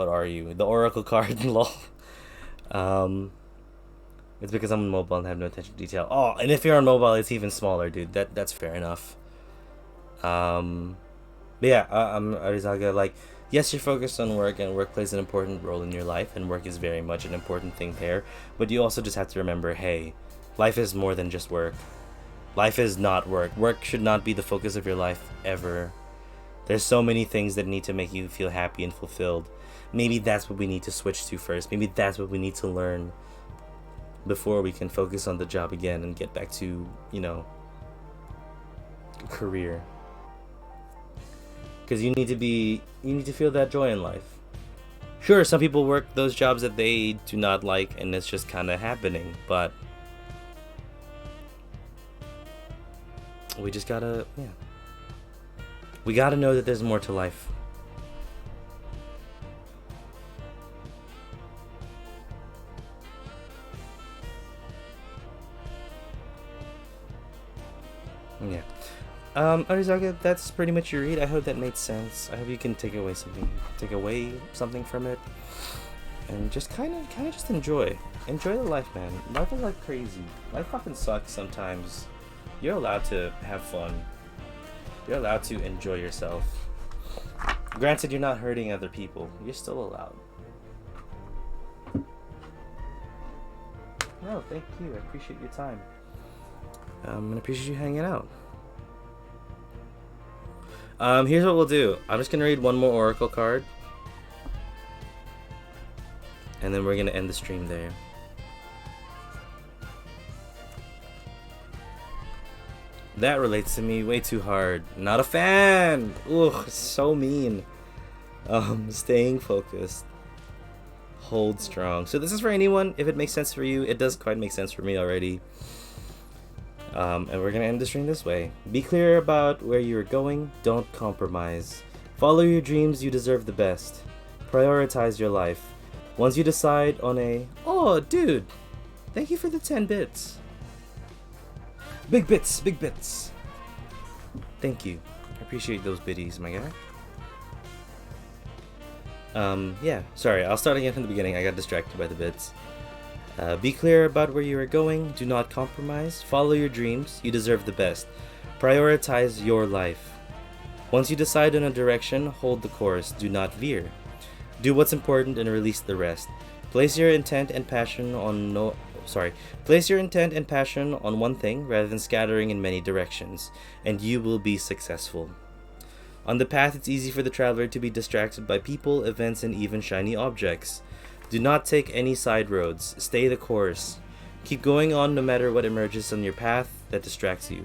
are you? The Oracle card, lol. It's because I'm on mobile and have no attention to detail. Oh, and if you're on mobile, it's even smaller, dude. That's fair enough. But yeah, Arizaga, like, yes, you're focused on work, and work plays an important role in your life, and work is very much an important thing there. But you also just have to remember, hey, life is more than just work. Life is not work. Work should not be the focus of your life ever. There's so many things that need to make you feel happy and fulfilled. Maybe that's what we need to switch to first. Maybe that's what we need to learn before we can focus on the job again and get back to, career. Because you need to feel that joy in life. Sure, some people work those jobs that they do not like, and it's just kind of happening, but we just gotta, we gotta know that there's more to life. Yeah. Arizaga, that's pretty much your read. I hope that made sense. I hope you can take away something from it, and just kind of just enjoy the life, man. Life is like crazy. Life fucking sucks sometimes. You're allowed to have fun. You're allowed to enjoy yourself. Granted, you're not hurting other people. You're still allowed. No, thank you. I appreciate your time. And I appreciate you hanging out. Here's what we'll do. I'm just gonna read one more Oracle card, and then we're gonna end the stream there. That relates to me way too hard. Not a fan. Ugh, so mean. Staying focused. Hold strong. So this is for anyone. If it makes sense for you, it does quite make sense for me already. And we're gonna end the stream this way. Be clear about where you're going. Don't compromise. Follow your dreams. You deserve the best. Prioritize your life. Once you decide on a... Oh, dude. Thank you for the 10 bits. Big bits. Big bits. Thank you. I appreciate those biddies, my guy. Yeah, sorry, I'll start again from the beginning. I got distracted by the bits. Be clear about where you are going. Do not compromise. Follow your dreams. You deserve the best. Prioritize your life. Once you decide on a direction, hold the course. Do not veer. Do what's important and release the rest. Place your intent and passion on one thing rather than scattering in many directions, and you will be successful. On the path, it's easy for the traveler to be distracted by people, events, and even shiny objects. Do not take any side roads. Stay the course. Keep going on no matter what emerges on your path that distracts you.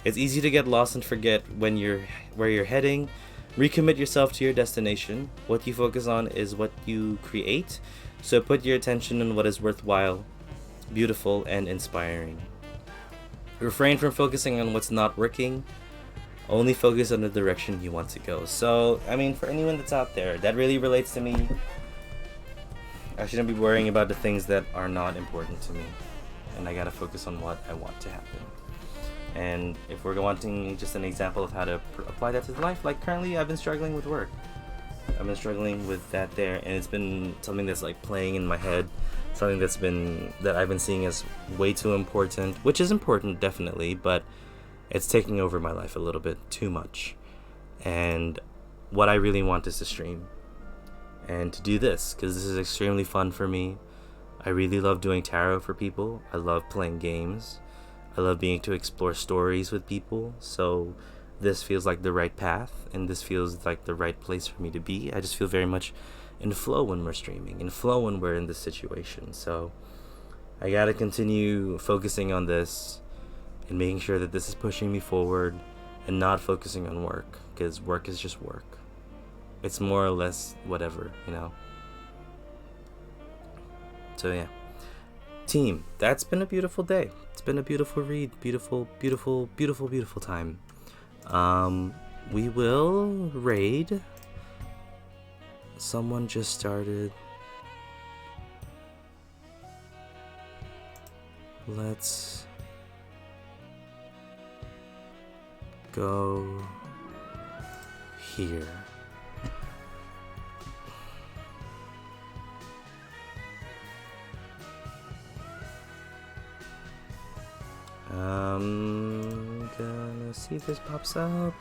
It's easy to get lost and forget where you're heading. Recommit yourself to your destination. What you focus on is what you create, so put your attention on what is worthwhile, beautiful, and inspiring. Refrain from focusing on what's not working. Only focus on the direction you want to go. So, I mean, for anyone that's out there, that really relates to me. I shouldn't be worrying about the things that are not important to me. And I gotta focus on what I want to happen. And if we're wanting just an example of how to apply that to life, like currently I've been struggling with work. I've been struggling with that there, and it's been something that's like playing in my head. Something that I've been seeing as way too important, which is important definitely, but it's taking over my life a little bit too much. And what I really want is to stream and to do this, because this is extremely fun for me. I really love doing tarot for people. I love playing games. I love being to explore stories with people. So this feels like the right path, and this feels like the right place for me to be. I just feel very much in flow when we're streaming, in flow when we're in this situation. So I gotta continue focusing on this and making sure that this is pushing me forward and not focusing on work, because work is just work. It's more or less whatever, you know? So yeah. Team, that's been a beautiful day. It's been a beautiful read. Beautiful, beautiful, beautiful, beautiful time. We will raid. Someone just started. Let's go here. Gonna see if this pops up.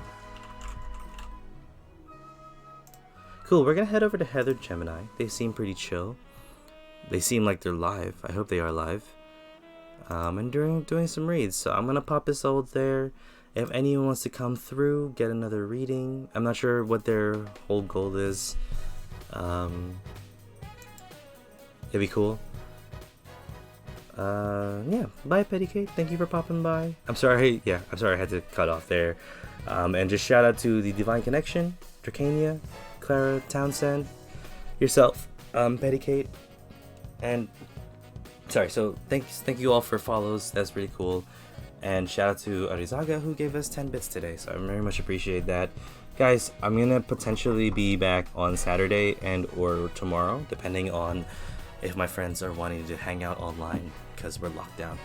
Cool, we're gonna head over to Heather Gemini. They seem pretty chill. They seem like they're live. I hope they are live. And doing some reads. So I'm gonna pop this out there. If anyone wants to come through, get another reading. I'm not sure what their whole goal is. It'd be cool. Yeah, bye Petty Kate, thank you for popping by. I'm sorry I had to cut off there. And just shout out to the Divine Connection, Dracania, Clara Townsend, yourself, Petty Kate, and sorry, so thank you all for follows, that's really cool. And shout out to Arizaga who gave us 10 bits today, so I very much appreciate that. Guys, I'm gonna potentially be back on Saturday and or tomorrow, depending on if my friends are wanting to hang out online because we're locked down.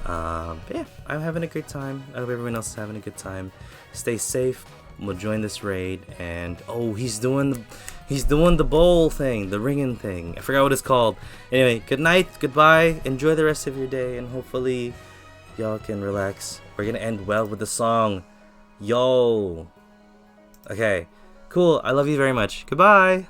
But yeah, I'm having a great time. I hope everyone else is having a good time. Stay safe. We'll join this raid, and oh, he's doing the bowl thing, the ringing thing. I forgot what it's called. Anyway, good night, goodbye. Enjoy the rest of your day, and hopefully y'all can relax. We're gonna end well with the song, Yo. Okay, cool. I love you very much. Goodbye.